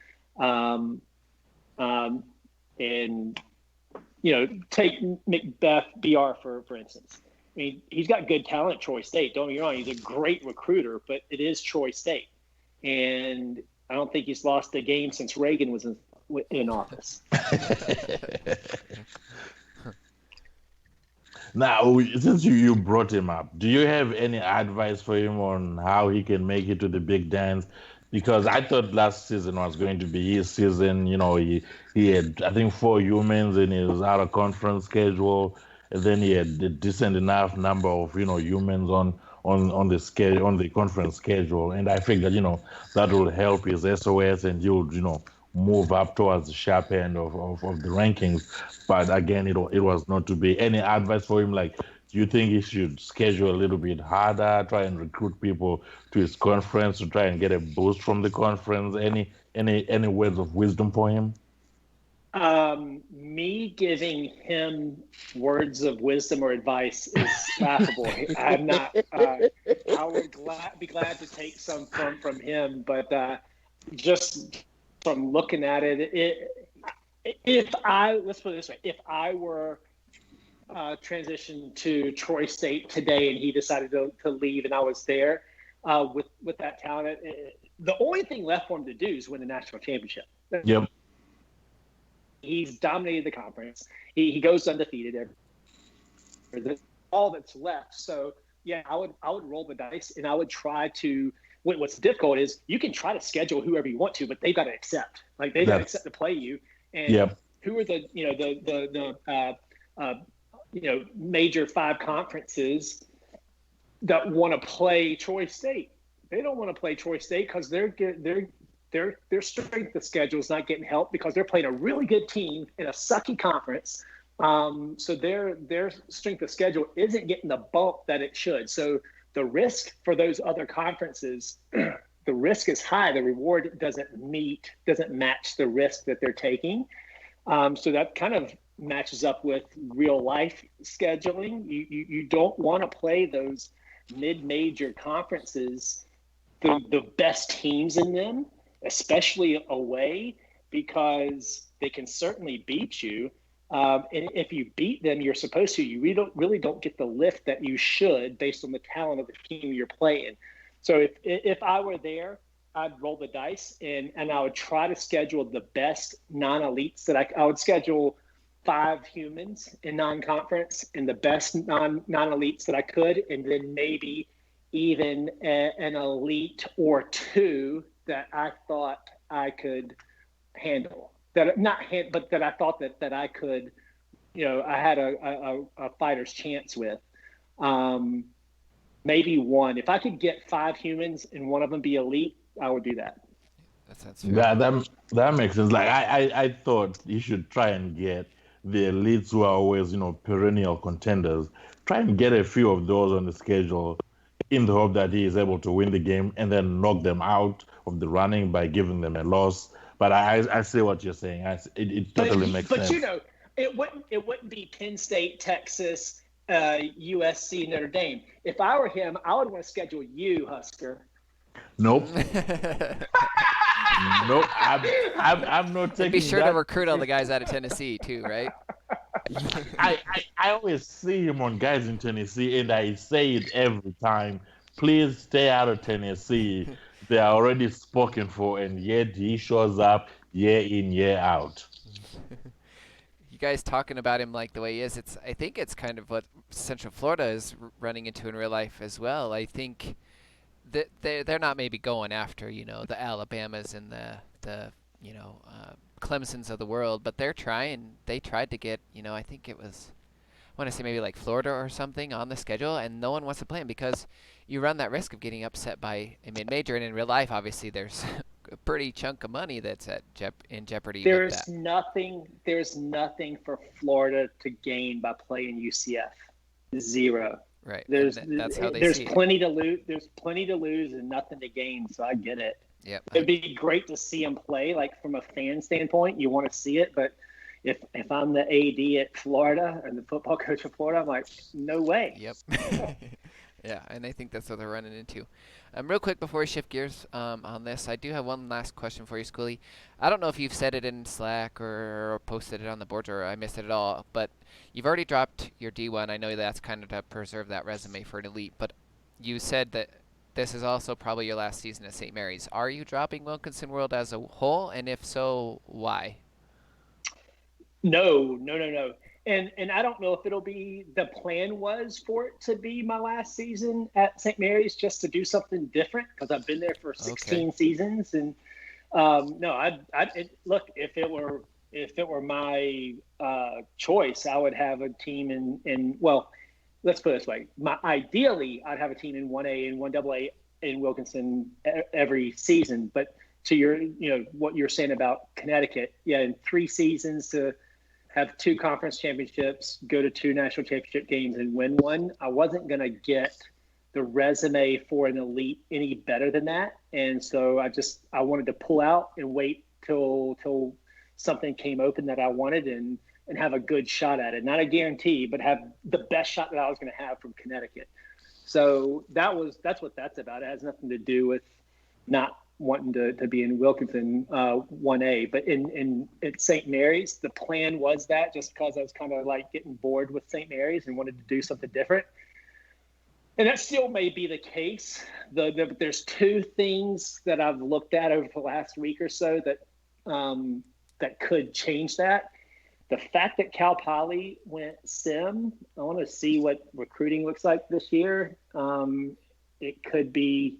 Speaker 3: And take Macbeth BR for instance. I mean, he's got good talent at Troy State. Don't get me wrong; he's a great recruiter, but it is Troy State, and I don't think he's lost a game since Reagan was in office.
Speaker 2: Now, since you brought him up, do you have any advice for him on how he can make it to the big dance? Because I thought last season was going to be his season. He had, I think, 4 humans in his out of conference schedule, and then he had a decent enough number of humans on the schedule, on the conference schedule, and I figured that will help his SOS and he'll move up towards the sharp end of the rankings. But again, it was not to be. Any advice for him? Like, do you think he should schedule a little bit harder, try and recruit people to his conference to try and get a boost from the conference? Any words of wisdom for him?
Speaker 3: Me giving him words of wisdom or advice is laughable. I'm not. I would be glad to take some from him, but just from looking at it, let's put it this way: if I were transitioned to Troy State today and he decided to leave and I was there with that talent, the only thing left for him to do is win the national championship.
Speaker 2: Yep.
Speaker 3: He's dominated the conference. He goes undefeated. That's all that's left. So I would roll the dice, and I would try to. What's difficult is you can try to schedule whoever you want to, but they've got to accept. Like they've got to accept to play you. And
Speaker 2: Yep.
Speaker 3: who are the major 5 conferences that want to play Troy State? They don't want to play Troy State because their strength of schedule is not getting help because they're playing a really good team in a sucky conference. So their strength of schedule isn't getting the bump that it should. So the risk for those other conferences, the risk is high. The reward doesn't match the risk that they're taking. So that kind of matches up with real life scheduling. You don't want to play those mid-major conferences, the best teams in them, especially away, because they can certainly beat you. And if you beat them, you're supposed to. You really don't get the lift that you should based on the talent of the team you're playing. So if I were there, I'd roll the dice and I would try to schedule the best non-elites that I would schedule 5 humans in non-conference and the best non-elites that I could, and then maybe even an elite or 2 that I thought I could handle. But that I thought that I could, I had a fighter's chance with. Maybe 1. If I could get 5 humans and one of them be elite, I would do that.
Speaker 1: That sounds fair.
Speaker 2: That makes sense. Like I thought you should try and get the elites who are always, perennial contenders. Try and get a few of those on the schedule in the hope that he is able to win the game and then knock them out of the running by giving them a loss. But I see what you're saying. It totally makes sense.
Speaker 3: But it wouldn't be Penn State, Texas, USC, Notre Dame. If I were him, I would want to schedule you, Husker.
Speaker 2: Nope. Nope. I'm not taking.
Speaker 1: Be sure
Speaker 2: that.
Speaker 1: to recruit all the guys out of Tennessee too, right?
Speaker 2: I always see him on guys in Tennessee, and I say it every time. Please stay out of Tennessee. They are already spoken for, and yet he shows up year in, year out.
Speaker 1: You guys talking about him like the way he is, I think it's kind of what Central Florida is running into in real life as well. I think that they're not maybe going after, the Alabamas and the Clemsons of the world, but they tried to get, I think it was, I want to say maybe like Florida or something on the schedule, and no one wants to play him because you run that risk of getting upset by a mid-major, and in real life, obviously, there's a pretty chunk of money that's in jeopardy.
Speaker 3: There's nothing for Florida to gain by playing UCF. 0.
Speaker 1: Right.
Speaker 3: That's how they see it. Plenty to lose. There's plenty to lose and nothing to gain. So I get it.
Speaker 1: Yep.
Speaker 3: It'd be great to see them play. Like from a fan standpoint, you want to see it, but if I'm the AD at Florida and the football coach of Florida, I'm like, no way.
Speaker 1: Yep. Yeah, and I think that's what they're running into. Real quick before we shift gears on this, I do have one last question for you, Schoolie. I don't know if you've said it in Slack or posted it on the board or I missed it at all, but you've already dropped your D1. I know that's kind of to preserve that resume for an elite, but you said that this is also probably your last season at St. Mary's. Are you dropping Wilkinson World as a whole, and if so, why?
Speaker 3: No. And I don't know if it'll be, the plan was for it to be my last season at St. Mary's, just to do something different because I've been there for 16 seasons. And no, look, if it were my choice, I would have a team in well, let's put it this way. Ideally, I'd have a team in 1A and 1AA in Wilkinson every season. But to your, what you're saying about Connecticut, in 3 seasons to have 2 conference championships, go to 2 national championship games and win 1, I wasn't going to get the resume for an elite any better than that. And so I wanted to pull out and wait till something came open that I wanted and have a good shot at it. Not a guarantee, but have the best shot that I was going to have from Connecticut. So that's what that's about. It has nothing to do with not wanting to be in Wilkinson 1A, but in at St. Mary's, the plan was that just because I was kind of like getting bored with St. Mary's and wanted to do something different. And that still may be the case. There's 2 things that I've looked at over the last week or so that could change that. the fact that Cal Poly went sim, I want to see what recruiting looks like this year. It could be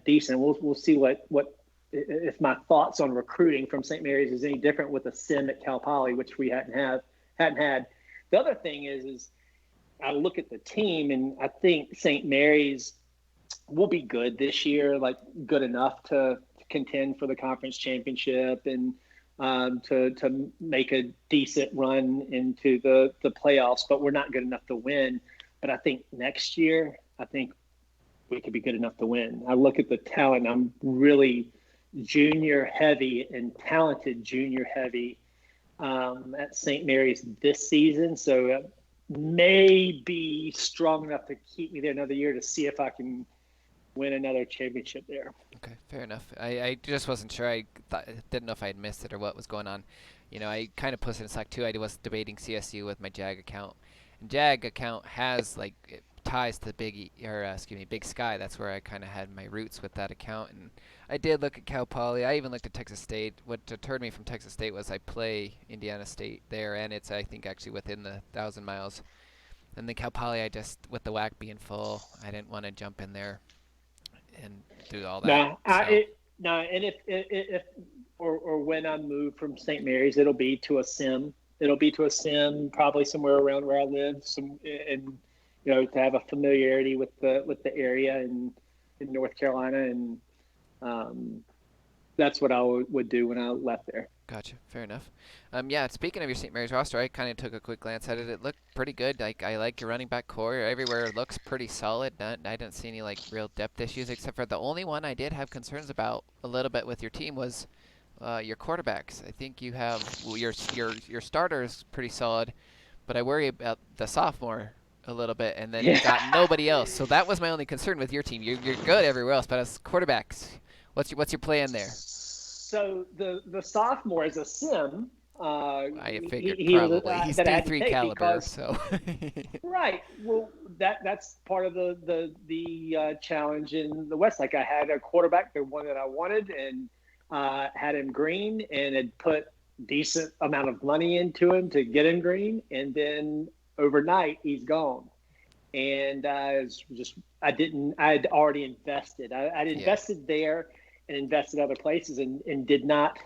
Speaker 3: decent. We'll see what if my thoughts on recruiting from St. Mary's is any different with a sim at Cal Poly, which we hadn't had. The other thing is I look at the team and I think St. Mary's will be good this year, like good enough to contend for the conference championship and to make a decent run into the playoffs, but we're not good enough to win. But I think next year, I think we could be good enough to win. I look at the talent. I'm really junior heavy and talented junior heavy at St. Mary's this season. So may be strong enough to keep me there another year to see if I can win another championship there.
Speaker 1: Okay, fair enough. I just wasn't sure. Didn't know if I had missed it or what was going on. I kind of posted in Slack too. I was debating CSU with my JAG account, and JAG account has ties to Big Sky. That's where I kind of had my roots with that account. And I did look at Cal Poly. I even looked at Texas State. What deterred me from Texas State was I play Indiana State there, and it's I think actually within the 1,000 miles. And then Cal Poly, I just with the WAC being full, I didn't want to jump in there and do all that.
Speaker 3: And if when I move from St. Mary's, it'll be to a sim. It'll be to a sim, probably somewhere around where I live. To have a familiarity with the area in North Carolina, and that's what I would do when I left there.
Speaker 1: Gotcha. Fair enough. Yeah, speaking of your St. Mary's roster, I kind of took a quick glance at it. It looked pretty good. I like your running back core. Everywhere it looks pretty solid. I didn't see any real depth issues, except for the only one I did have concerns about a little bit with your team was your quarterbacks. I think you have your starter is pretty solid, but I worry about the sophomore a little bit, and then you've got nobody else. So that was my only concern with your team. You're good everywhere else, but as quarterbacks, what's your plan there?
Speaker 3: So the sophomore is a sim.
Speaker 1: I figured probably he's D3 caliber. So
Speaker 3: right. Well, that's part of the challenge in the West. Like I had a quarterback, the one that I wanted, and had him green, and had put decent amount of money into him to get him green, and then overnight he's gone. And I had already invested. I'd invested there and invested other places and did not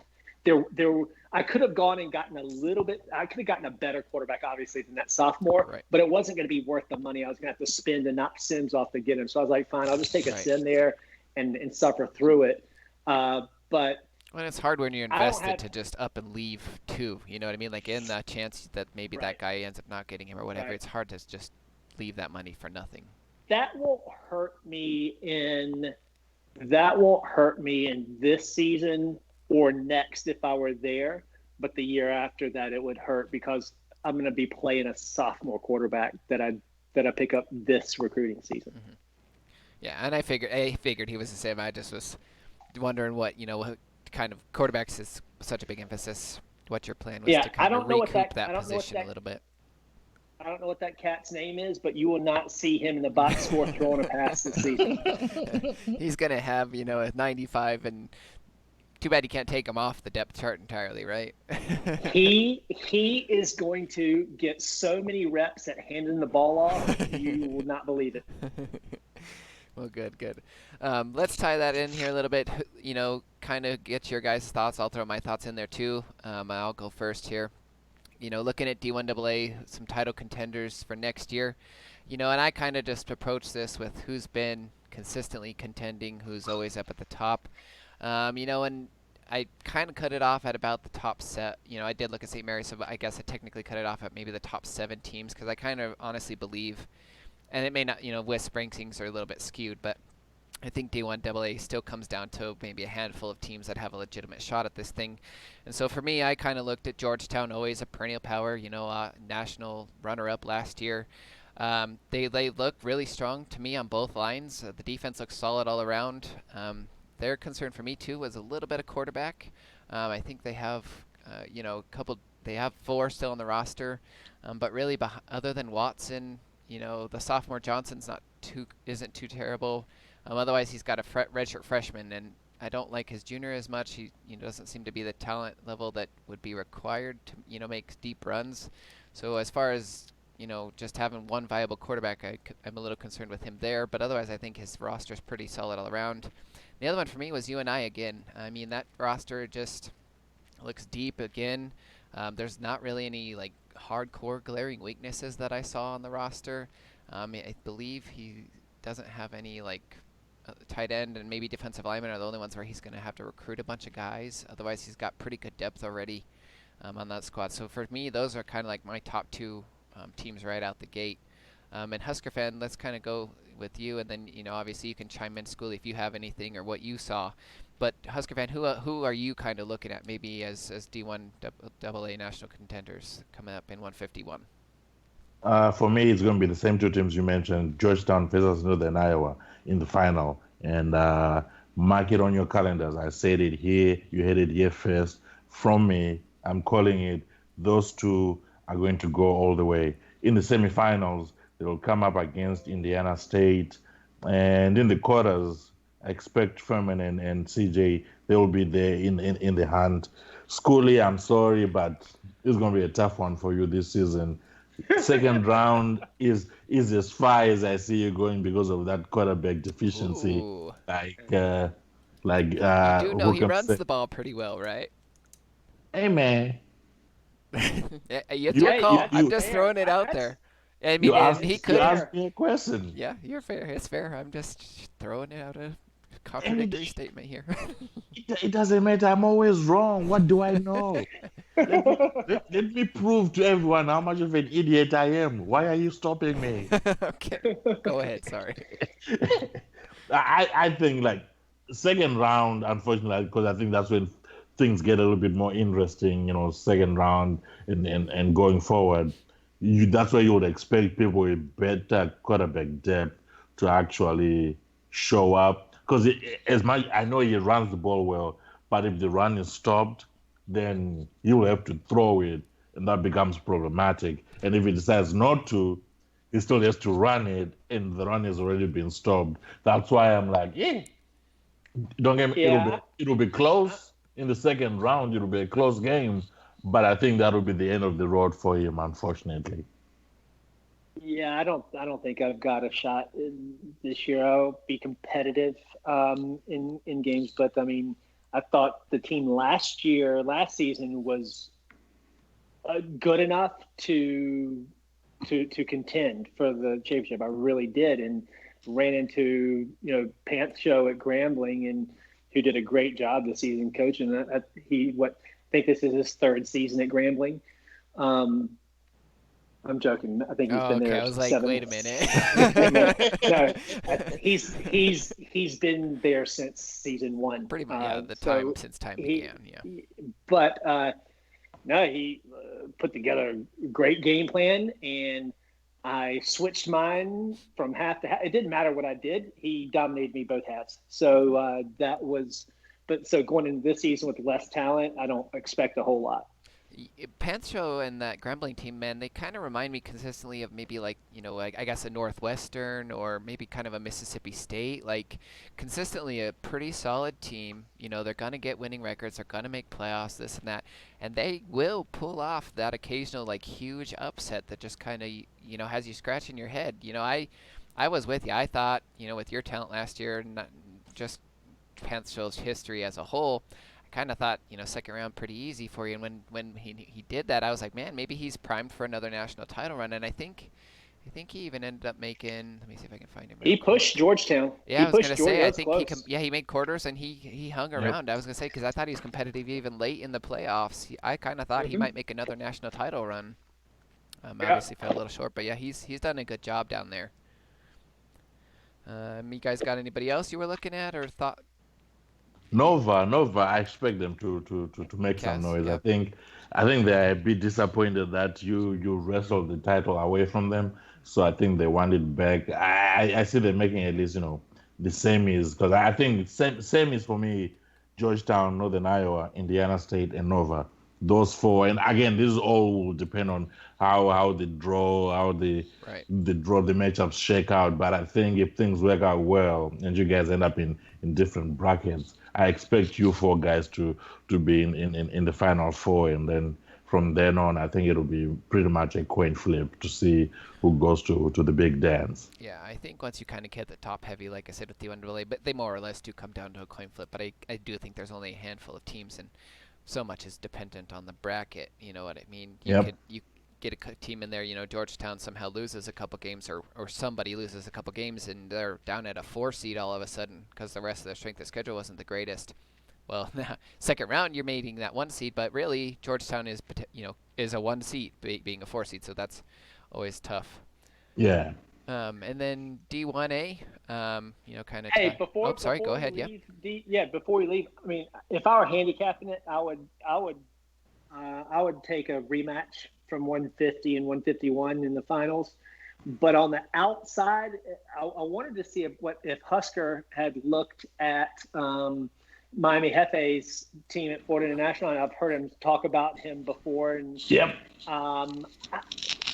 Speaker 3: I could have gone and gotten I could have gotten a better quarterback obviously than that sophomore,
Speaker 1: right.
Speaker 3: But it wasn't going to be worth the money I was going to have to spend and knock sims off to get him. So I was like, fine, I'll just take a sim there and suffer through it. But
Speaker 1: when it's hard when you're invested to just up and leave too, you know what I mean? Like in the chance that maybe that guy ends up not getting him or whatever, it's hard to just leave that money for nothing.
Speaker 3: That won't hurt me in this season or next if I were there, but the year after that it would hurt because I'm going to be playing a sophomore quarterback that I pick up this recruiting season.
Speaker 1: Mm-hmm. Yeah, and I figured he was the same. I just was wondering what kind of quarterbacks is such a big emphasis. What your plan was to kind of recoup that position a little bit.
Speaker 3: I don't know what that cat's name is, but you will not see him in the box score throwing a pass this season.
Speaker 1: He's going to have, a 95, and too bad you can't take him off the depth chart entirely, right?
Speaker 3: He is going to get so many reps at handing the ball off, you will not believe it.
Speaker 1: Well, good. Let's tie that in here a little bit, kind of get your guys' thoughts. I'll throw my thoughts in there too. I'll go first here. Looking at D1AA, some title contenders for next year, and I kind of just approach this with who's been consistently contending, who's always up at the top, and I kind of cut it off at about the top set. I did look at St. Mary's, so I guess I technically cut it off at maybe the top 7 teams because I kind of honestly believe, and it may not, West rankings are a little bit skewed, but I think D1AA still comes down to maybe a handful of teams that have a legitimate shot at this thing. And so for me, I kind of looked at Georgetown, always a perennial power, national runner-up last year. They look really strong to me on both lines. The defense looks solid all around. Their concern for me, too, was a little bit of quarterback. I think they have, they have 4 still on the roster. But really, other than Watson, the sophomore Johnson's isn't too terrible. Otherwise, he's got a redshirt freshman, and I don't like his junior as much. He doesn't seem to be the talent level that would be required to make deep runs. So as far as just having one viable quarterback, I'm a little concerned with him there. But otherwise, I think his roster is pretty solid all around. The other one for me was UNI again. I mean, that roster just looks deep again. There's not really any like hardcore glaring weaknesses that I saw on the roster. I believe he doesn't have any like tight end and maybe defensive lineman are the only ones where he's going to have to recruit a bunch of guys. Otherwise, he's got pretty good depth already on that squad. So for me, those are kind of like my top two teams right out the gate. And Husker fan, let's kind of go with you, and then obviously you can chime in, School, if you have anything or what you saw. But Husker fan, who are you kind of looking at maybe as D1 AA national contenders coming up in 151?
Speaker 2: For me, it's going to be the same two teams you mentioned, Georgetown versus Northern Iowa in the final. And mark it on your calendars. I said it here. You heard it here first. From me, I'm calling it. Those two are going to go all the way. In the semifinals, they will come up against Indiana State. And in the quarters, I expect Furman and CJ, they will be there in the hunt. Schoolie, I'm sorry, but it's going to be a tough one for you this season. Second round is as far as I see you going because of that quarterback deficiency.
Speaker 1: Ooh.
Speaker 2: You
Speaker 1: do know he runs the ball pretty well, right?
Speaker 2: Hey man,
Speaker 1: It's your call. I'm just throwing it out there. I mean, he could
Speaker 2: ask me a question.
Speaker 1: Yeah, you're fair. It's fair. I'm just throwing it out a contradictory statement here.
Speaker 2: It doesn't matter. I'm always wrong. What do I know? let me prove to everyone how much of an idiot I am. Why are you stopping me?
Speaker 1: Okay, go ahead. Sorry.
Speaker 2: I think like second round, unfortunately, because I think that's when things get a little bit more interesting. Second round and going forward, that's where you would expect people with better quarterback depth to actually show up. Because as much I know he runs the ball well, but if the run is stopped, then you will have to throw it, and that becomes problematic. And if he decides not to, he still has to run it, and the run has already been stopped. That's why I'm like, don't get me.
Speaker 3: Yeah.
Speaker 2: It'll be close in the second round. It'll be a close game, but I think that will be the end of the road for him, unfortunately.
Speaker 3: Yeah, I don't think I've got a shot this year. I'll be competitive in games, but I mean, I thought the team last season was good enough to contend for the championship. I really did, and ran into Pancho at Grambling, and who did a great job this season coaching. I think this is his third season at Grambling. I'm joking. I think he's been there.
Speaker 1: I was like, wait a minute.
Speaker 3: No, he's been there since season one.
Speaker 1: Pretty much, since time began. Yeah.
Speaker 3: But no, he put together a great game plan, and I switched mine from half to half. It didn't matter what I did. He dominated me both halves. So that was. But so going into this season with less talent, I don't expect a whole lot.
Speaker 1: Pancho and that Grambling team, man, they kind of remind me consistently of maybe like, I guess a Northwestern or maybe kind of a Mississippi State. Like, consistently a pretty solid team. They're going to get winning records. They're going to make playoffs, this and that. And they will pull off that occasional, like, huge upset that just kind of, has you scratching your head. I was with you. I thought, with your talent last year, not just Pancho's history as a whole, kind of thought, second round pretty easy for you. And when he did that, I was like, man, maybe he's primed for another national title run. And I think he even ended up making. Let me see if I can find him.
Speaker 3: He pushed Georgetown.
Speaker 1: Yeah, I was gonna say. I think he made quarters and he hung around. I was gonna say because I thought he was competitive even late in the playoffs. I kind of thought he might make another national title run. Obviously fell a little short, but yeah, he's done a good job down there. You guys got anybody else you were looking at or thought?
Speaker 2: Nova, I expect them to make some noise. Yep. I think they're a bit disappointed that you wrestled the title away from them. So I think they want it back. I see them making at least, the semis, because I think semis for me, Georgetown, Northern Iowa, Indiana State, and Nova. Those four. And again, this all will depend on how the matchups shake out. But I think if things work out well and you guys end up in different brackets, I expect you four guys to be in the final four, and then from then on, I think it'll be pretty much a coin flip to see who goes to the big dance.
Speaker 1: Yeah, I think once you kind of get the top heavy, like I said with the D1AA, but they more or less do come down to a coin flip. But I do think there's only a handful of teams, and so much is dependent on the bracket. You know what I mean?
Speaker 2: Yep.
Speaker 1: You get a team in there. You know, Georgetown somehow loses a couple games, or somebody loses a couple games, and they're down at a 4 seed all of a sudden because the rest of their strength of schedule wasn't the greatest. Well, second round you're making that 1 seed, but really Georgetown is a 1 seed being a 4 seed, so that's always tough.
Speaker 2: Yeah.
Speaker 1: And then D1A, kind of.
Speaker 3: Hey,
Speaker 1: sorry,
Speaker 3: before
Speaker 1: go ahead.
Speaker 3: we
Speaker 1: Yeah.
Speaker 3: leave, before we leave, I mean, if I were handicapping it, I would take a rematch from 150 and 151 in the finals. But on the outside, I wanted to see if Husker had looked at Miami Hefe's team at Florida International, and I've heard him talk about him before. And
Speaker 2: Yep.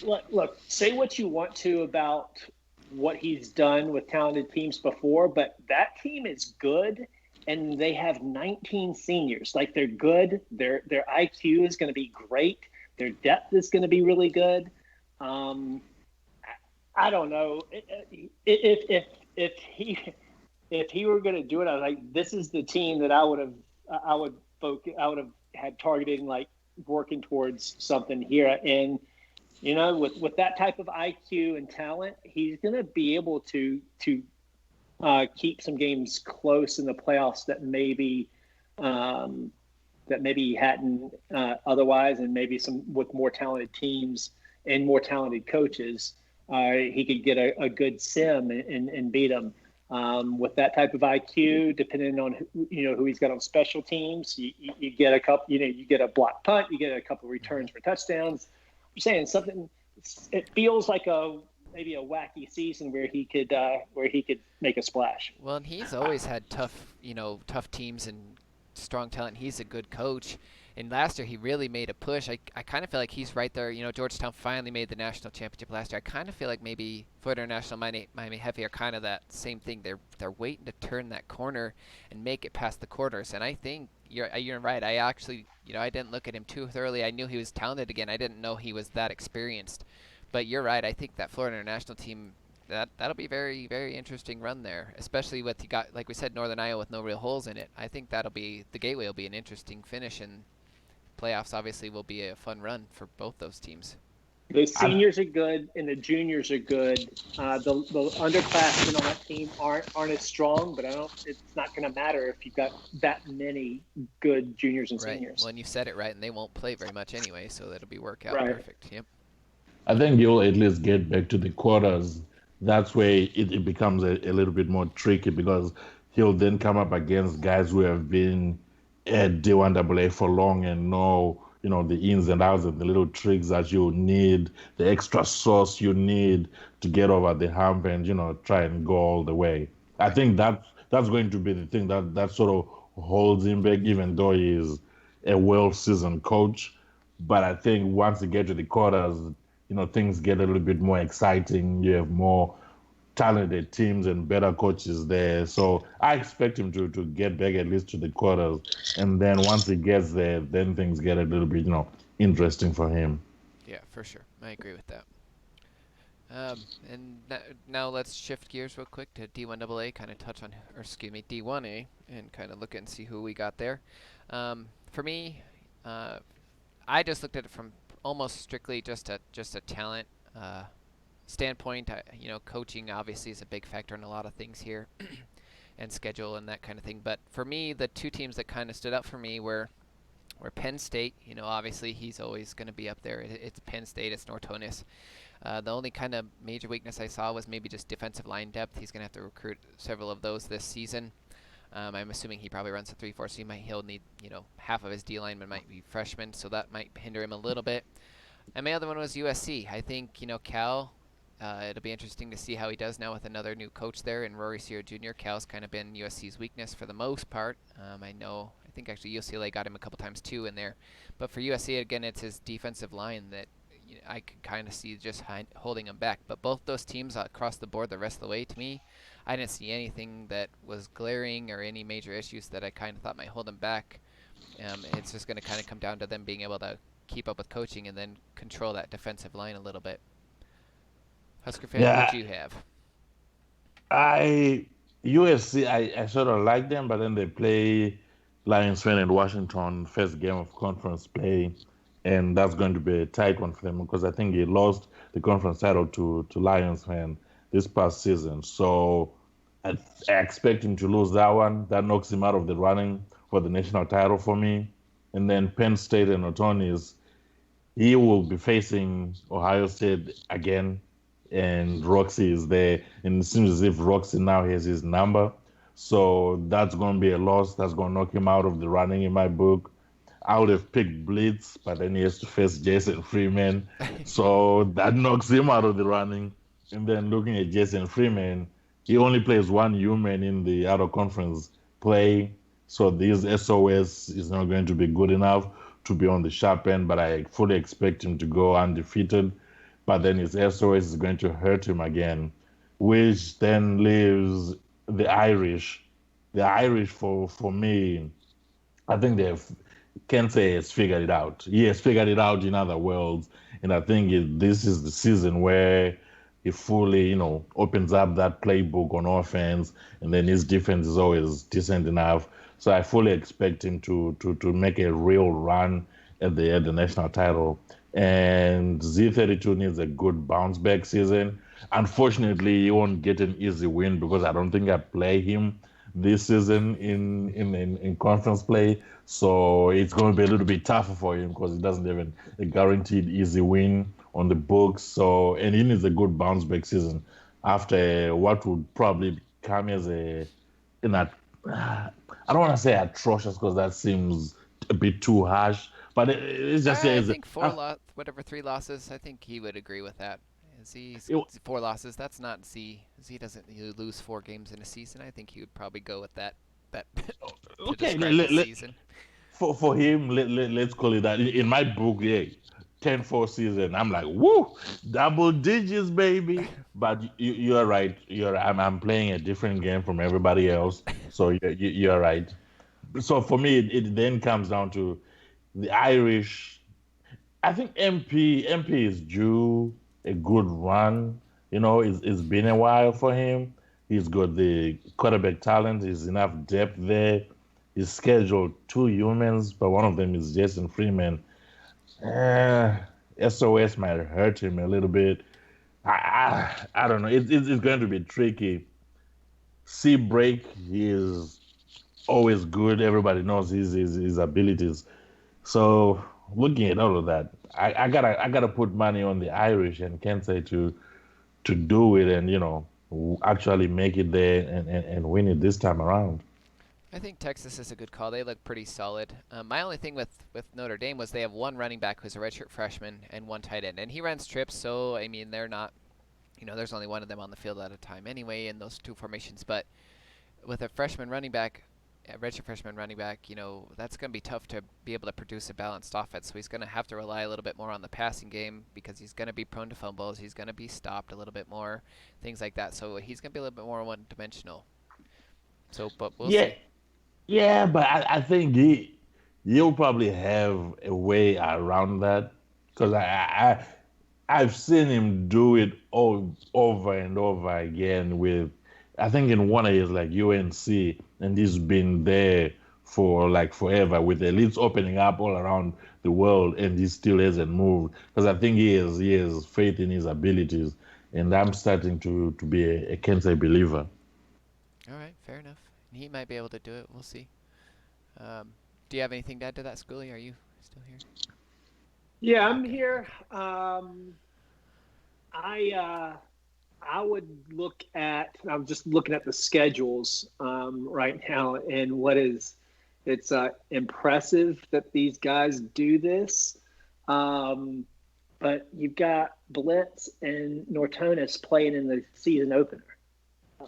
Speaker 3: Look, say what you want to about what he's done with talented teams before, but that team is good, and they have 19 seniors. Like, they're good. Their IQ is going to be great. Their depth is going to be really good. I don't know if he were going to do it. I was like, this is the team that I would have had targeted and like working towards something here. And you know, with that type of IQ and talent, he's going to be able to keep some games close in the playoffs that maybe he hadn't otherwise, and maybe some with more talented teams and more talented coaches, he could get a good sim and beat them. With that type of IQ, depending on who he's got on special teams, you get a couple. You get a block punt, you get a couple of returns for touchdowns. I'm saying something. It feels like maybe a wacky season where he could make a splash.
Speaker 1: Well, and he's always had tough teams and strong talent. He's a good coach. And last year he really made a push. I kind of feel like he's right there. Georgetown finally made the national championship last year. I kind of feel like maybe Florida International, Miami Hefe are kind of that same thing. They're waiting to turn that corner and make it past the quarters. And I think you're right. I actually, I didn't look at him too thoroughly. I knew he was talented again. I didn't know he was that experienced. But you're right. I think that Florida International team, that'll be very, very interesting run there, especially with you got, like we said, Northern Iowa with no real holes in it. I think the Gateway will be an interesting finish, and playoffs obviously will be a fun run for both those teams.
Speaker 3: The seniors are good and the juniors are good. The underclassmen on that team aren't as strong, but it's not going to matter if you've got that many good juniors and seniors.
Speaker 1: Well, and you said it right, and they won't play very much anyway, so that'll be work out perfect. Yep.
Speaker 2: I think you'll at least get back to the quarters. That's where it becomes a little bit more tricky, because he'll then come up against guys who have been at D1AA for long and know, the ins and outs and the little tricks that you need, the extra sauce you need to get over the hump and, try and go all the way. I think that's going to be the thing that sort of holds him back, even though he is a well-seasoned coach. But I think once you get to the quarters, things get a little bit more exciting. You have more talented teams and better coaches there. So I expect him to get back at least to the quarters. And then once he gets there, then things get a little bit, interesting for him.
Speaker 1: Yeah, for sure. I agree with that. And now let's shift gears real quick to D1AA, kind of touch on, D1A, and kind of look and see who we got there. For me, I just looked at it from almost strictly just a talent standpoint. Coaching obviously is a big factor in a lot of things here, and schedule and that kind of thing. But for me, the two teams that kind of stood out for me were Penn State. Obviously he's always going to be up there. It's Penn State. It's Nortonis. The only kind of major weakness I saw was maybe just defensive line depth. He's going to have to recruit several of those this season. I'm assuming he probably runs a 3-4, so he'll need, half of his D linemen might be freshmen, so that might hinder him a little bit. And my other one was USC. I think, Cal, it'll be interesting to see how he does now with another new coach there, and Rory Sear Jr. Cal's kind of been USC's weakness for the most part. I think actually UCLA got him a couple times too in there. But for USC, again, it's his defensive line that I could kind of see just holding him back. But both those teams across the board the rest of the way, to me, I didn't see anything that was glaring or any major issues that I kind of thought might hold them back. It's just going to kind of come down to them being able to keep up with coaching and then control that defensive line a little bit. Husker fan, who'd
Speaker 2: Yeah,
Speaker 1: you have?
Speaker 2: I USC. I sort of like them, but then they play Lions fan in Washington first game of conference play, and that's going to be a tight one for them because I think he lost the conference title to Lions fan this past season. So I expect him to lose that one. That knocks him out of the running for the national title for me. And then Penn State and Otonis, he will be facing Ohio State again, and Roxy is there. And it seems as if Roxy now has his number. So that's going to be a loss. That's going to knock him out of the running in my book. I would have picked Blitz, but then he has to face Jason Freeman. So that knocks him out of the running. And then looking at Jason Freeman, he only plays one human in the outer conference play. So this SOS is not going to be good enough to be on the sharp end, but I fully expect him to go undefeated. But then his SOS is going to hurt him again, which then leaves the Irish. The Irish, for me, I think they've Kensei has figured it out. He has figured it out in other worlds, and I think this is the season where he fully, opens up that playbook on offense, and then his defense is always decent enough. So I fully expect him to make a real run at the national title. And Z32 needs a good bounce back season. Unfortunately, he won't get an easy win because I don't think I play him this season in conference play. So it's going to be a little bit tougher for him because he doesn't have a guaranteed easy win on the books. So, and he needs a good bounce back season after what would probably come as I don't want to say atrocious because that seems a bit too harsh, but it's just
Speaker 1: I
Speaker 2: as
Speaker 1: think whatever 3 losses. I think he would agree with that. Z's
Speaker 2: it,
Speaker 1: 4 losses. That's not Z. Z doesn't lose 4 games in a season. I think he would probably go with that. That to
Speaker 2: okay.
Speaker 1: describe his season.
Speaker 2: For him, let's call it that. In my book, yeah, 10-4 season. I'm like, woo, double digits, baby. But you're right. I'm playing a different game from everybody else. So you're right. So for me, it then comes down to the Irish. I think MP is due a good run. It's been a while for him. He's got the quarterback talent. He's enough depth there. He's scheduled 2 humans, but one of them is Jason Freeman. Uh, SOS might hurt him a little bit. I don't know. It's going to be tricky. C break, he is always good. Everybody knows his abilities. So looking at all of that, I gotta put money on the Irish and Kensei to do it and actually make it there and win it this time around.
Speaker 1: I think Texas is a good call. They look pretty solid. My only thing with Notre Dame was they have one running back who's a redshirt freshman and one tight end, and he runs trips. So I mean, they're not, there's only one of them on the field at a time anyway in those 2 formations. But with a freshman running back, a redshirt freshman running back, that's going to be tough to be able to produce a balanced offense. So he's going to have to rely a little bit more on the passing game because he's going to be prone to fumbles. He's going to be stopped a little bit more, things like that. So he's going to be a little bit more one-dimensional. So, but we'll
Speaker 2: Yeah,
Speaker 1: see.
Speaker 2: yeah, but I think he'll probably have a way around that because I've seen him do it all over and over again with, I think in one of his like UNC, and he's been there for like forever with elites opening up all around the world, and he still hasn't moved because I think he has faith in his abilities, and I'm starting to be a Kensei believer.
Speaker 1: All right, fair enough. He might be able to do it. We'll see. Do you have anything to add to that, Schoolie? Are you still here?
Speaker 3: Yeah, I'm
Speaker 1: Okay,
Speaker 3: here.
Speaker 1: okay.
Speaker 3: I would look at. I'm just looking at the schedules right now, and it's impressive that these guys do this. Um, but you've got Blitz and Nortonis playing in the season opener.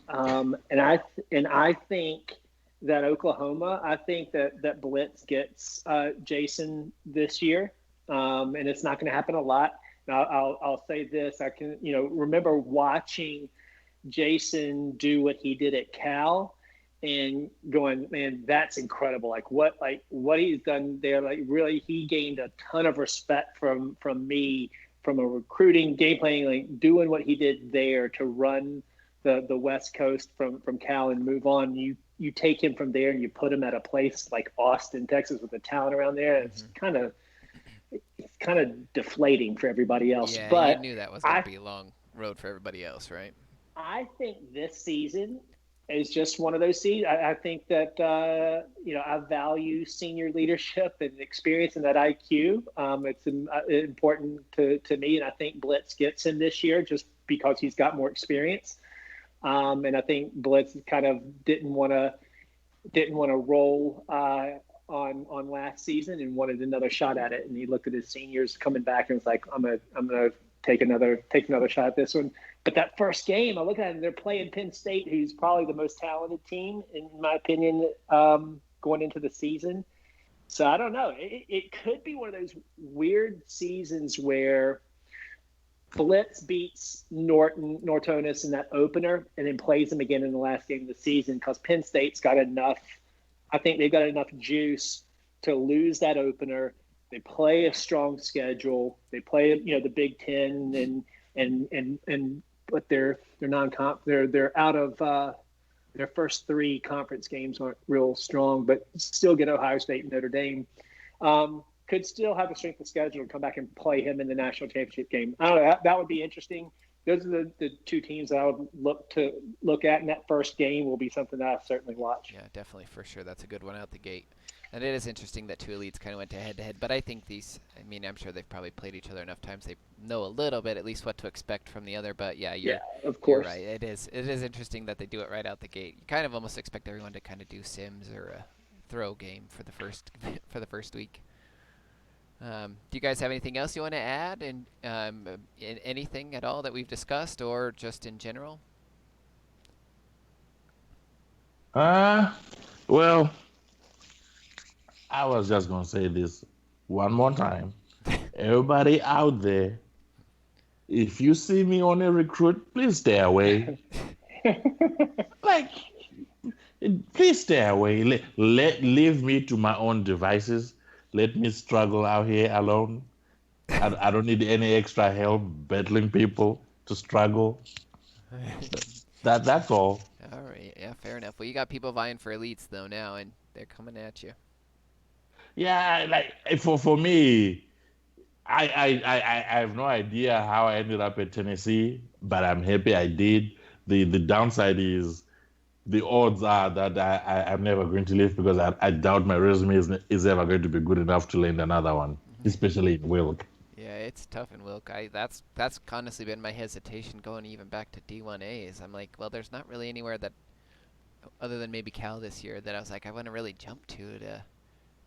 Speaker 3: And I think that Oklahoma. I think that Blitz gets Jason this year, and it's not going to happen a lot. Now, I'll say this: I can remember watching Jason do what he did at Cal and going, man, that's incredible. Like what he's done there, like really he gained a ton of respect from me from a recruiting game planning, like doing what he did there to run the West Coast from Cal and move on. You take him from there and you put him at a place like Austin, Texas, with the talent around there. It's kind of deflating for everybody else.
Speaker 1: Yeah,
Speaker 3: But
Speaker 1: you knew that was going to be a long road for everybody else, right?
Speaker 3: I think this season is just one of those seasons. I think that I value senior leadership and experience and that IQ. It's important to me, and I think Blitz gets him this year just because he's got more experience. And I think Blitz kind of didn't want to roll on last season and wanted another shot at it. And he looked at his seniors coming back and was like, I'm gonna take another shot at this one. But that first game, I look at it, and they're playing Penn State, who's probably the most talented team, in my opinion, going into the season. So I don't know. It could be one of those weird seasons where Blitz beats Nortonis in that opener and then plays them again in the last game of the season because Penn State's got enough. I think they've got enough juice to lose that opener. They play a strong schedule. They play, the Big Ten but they're non-comp. They're out of their first 3 conference games aren't real strong, but still get Ohio State and Notre Dame. Could still have a strength of schedule and come back and play him in the national championship game. I don't know. That would be interesting. Those are the 2 teams that I would look at in that first game. Will be something that I certainly watch.
Speaker 1: Yeah, definitely, for sure. That's a good one out the gate. And it is interesting that 2 elites kind of went head-to-head. But I think I'm sure they've probably played each other enough times. They know a little bit, at least, what to expect from the other. But, yeah,
Speaker 3: of course.
Speaker 1: You're right. It is interesting that they do it right out the gate. You kind of almost expect everyone to kind of do sims or a throw game for the first week. Do you guys have anything else you want to add in anything at all that we've discussed or just in general?
Speaker 2: Well, I was just going to say this one more time. Everybody out there, if you see me on a recruit, please stay away. Please stay away. Leave me to my own devices. Let me struggle out here alone. I don't need any extra help battling people to struggle. That's all.
Speaker 1: All right. Yeah, fair enough. Well, you got people vying for elites, though, now, and they're coming at you.
Speaker 2: Yeah, like for me, I have no idea how I ended up at Tennessee, but I'm happy I did. The downside is the odds are that I'm never going to leave because I doubt my resume is ever going to be good enough to land another one, especially in Wilk.
Speaker 1: Yeah, it's tough in Wilk. That's honestly been my hesitation going even back to D1A. Is I'm like, well, there's not really anywhere that, other than maybe Cal this year, that I was like, I want to really jump to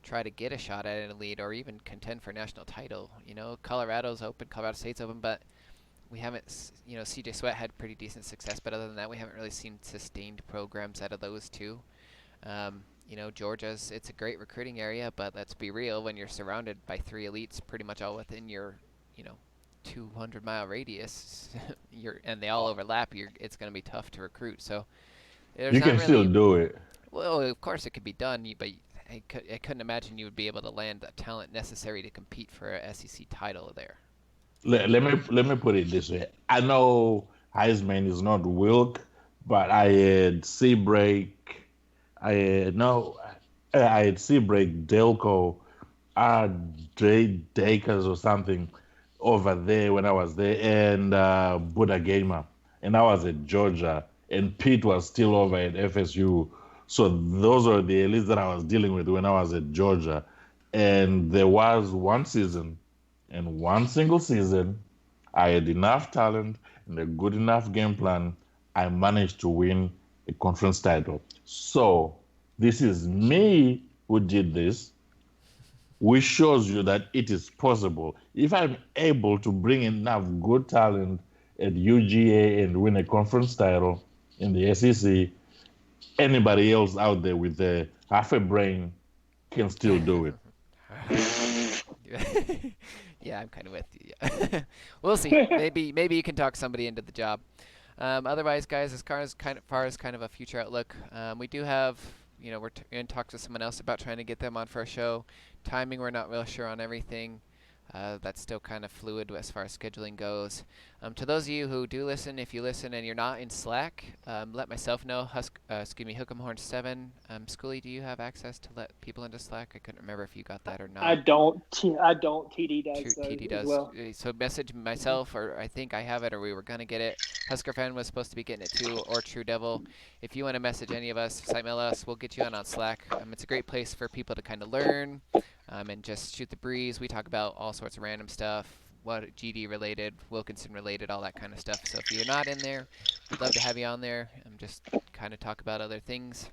Speaker 1: try to get a shot at an elite or even contend for a national title. Colorado's open, Colorado State's open, but we haven't, CJ Sweat had pretty decent success, but other than that, we haven't really seen sustained programs out of those 2. Georgia's, it's a great recruiting area, but let's be real, when you're surrounded by 3 elites pretty much all within your, 200-mile radius, and they all overlap, it's going to be tough to recruit. So
Speaker 2: you can still do it.
Speaker 1: Well, of course it could be done, but I couldn't imagine you would be able to land the talent necessary to compete for a SEC title there.
Speaker 2: Let me put it this way. I know Heisman is not Wilk, but I had Seabreak. I had Seabreak, Delco, Dre Dakers or something over there when I was there, and Buddha Gamer, and I was at Georgia, and Pete was still over at FSU. So those are the elites that I was dealing with when I was at Georgia, and there was one season. In one single season, I had enough talent and a good enough game plan. I managed to win a conference title. So this is me who did this, which shows you that it is possible. If I'm able to bring enough good talent at UGA and win a conference title in the SEC, anybody else out there with half a brain can still do it.
Speaker 1: Yeah, I'm kind of with you. Yeah. We'll see. Maybe you can talk somebody into the job. Otherwise, guys, as far as kind of a future outlook, we do have, we're in talks with someone else about trying to get them on for a show. Timing, we're not real sure on everything. That's still kind of fluid as far as scheduling goes. To those of you who do listen, if you listen and you're not in Slack, let myself know. Hook'em Horn7. Schoolie, do you have access to let people into Slack? I couldn't remember if you got that or not.
Speaker 3: I don't. TD does.
Speaker 1: TD
Speaker 3: as
Speaker 1: does.
Speaker 3: well.
Speaker 1: So message myself, or I think I have it, or we were gonna get it. Husker Fan was supposed to be getting it too, or True Devil. If you want to message any of us, mail us. We'll get you on Slack. It's a great place for people to kind of learn, and just shoot the breeze. We talk about all sorts of random stuff, what GD related, Wilkinson related, all that kind of stuff. So if you're not in there, we'd love to have you on there. Just kind of talk about other things.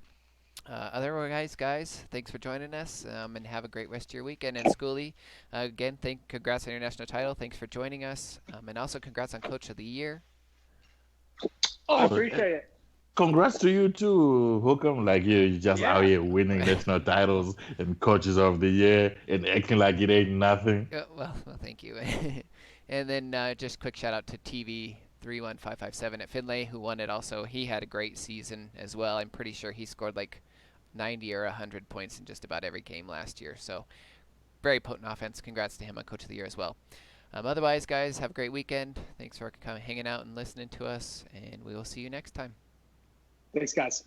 Speaker 1: Otherwise, guys, thanks for joining us, and have a great rest of your weekend. And Schoolie, again, congrats on your national title. Thanks for joining us, and also congrats on Coach of the Year.
Speaker 3: Oh, I appreciate it.
Speaker 2: Congrats to you too, Hookem. Like you're just out here winning national titles and Coaches of the Year and acting like it ain't nothing.
Speaker 1: Well, thank you. And then just quick shout out to TV 31557 at Finlay, who won it also. He had a great season as well. I'm pretty sure he scored like 90 or 100 points in just about every game last year. So very potent offense. Congrats to him on Coach of the Year as well. Otherwise, guys, have a great weekend. Thanks for hanging out and listening to us, and we will see you next time.
Speaker 3: Thanks, guys.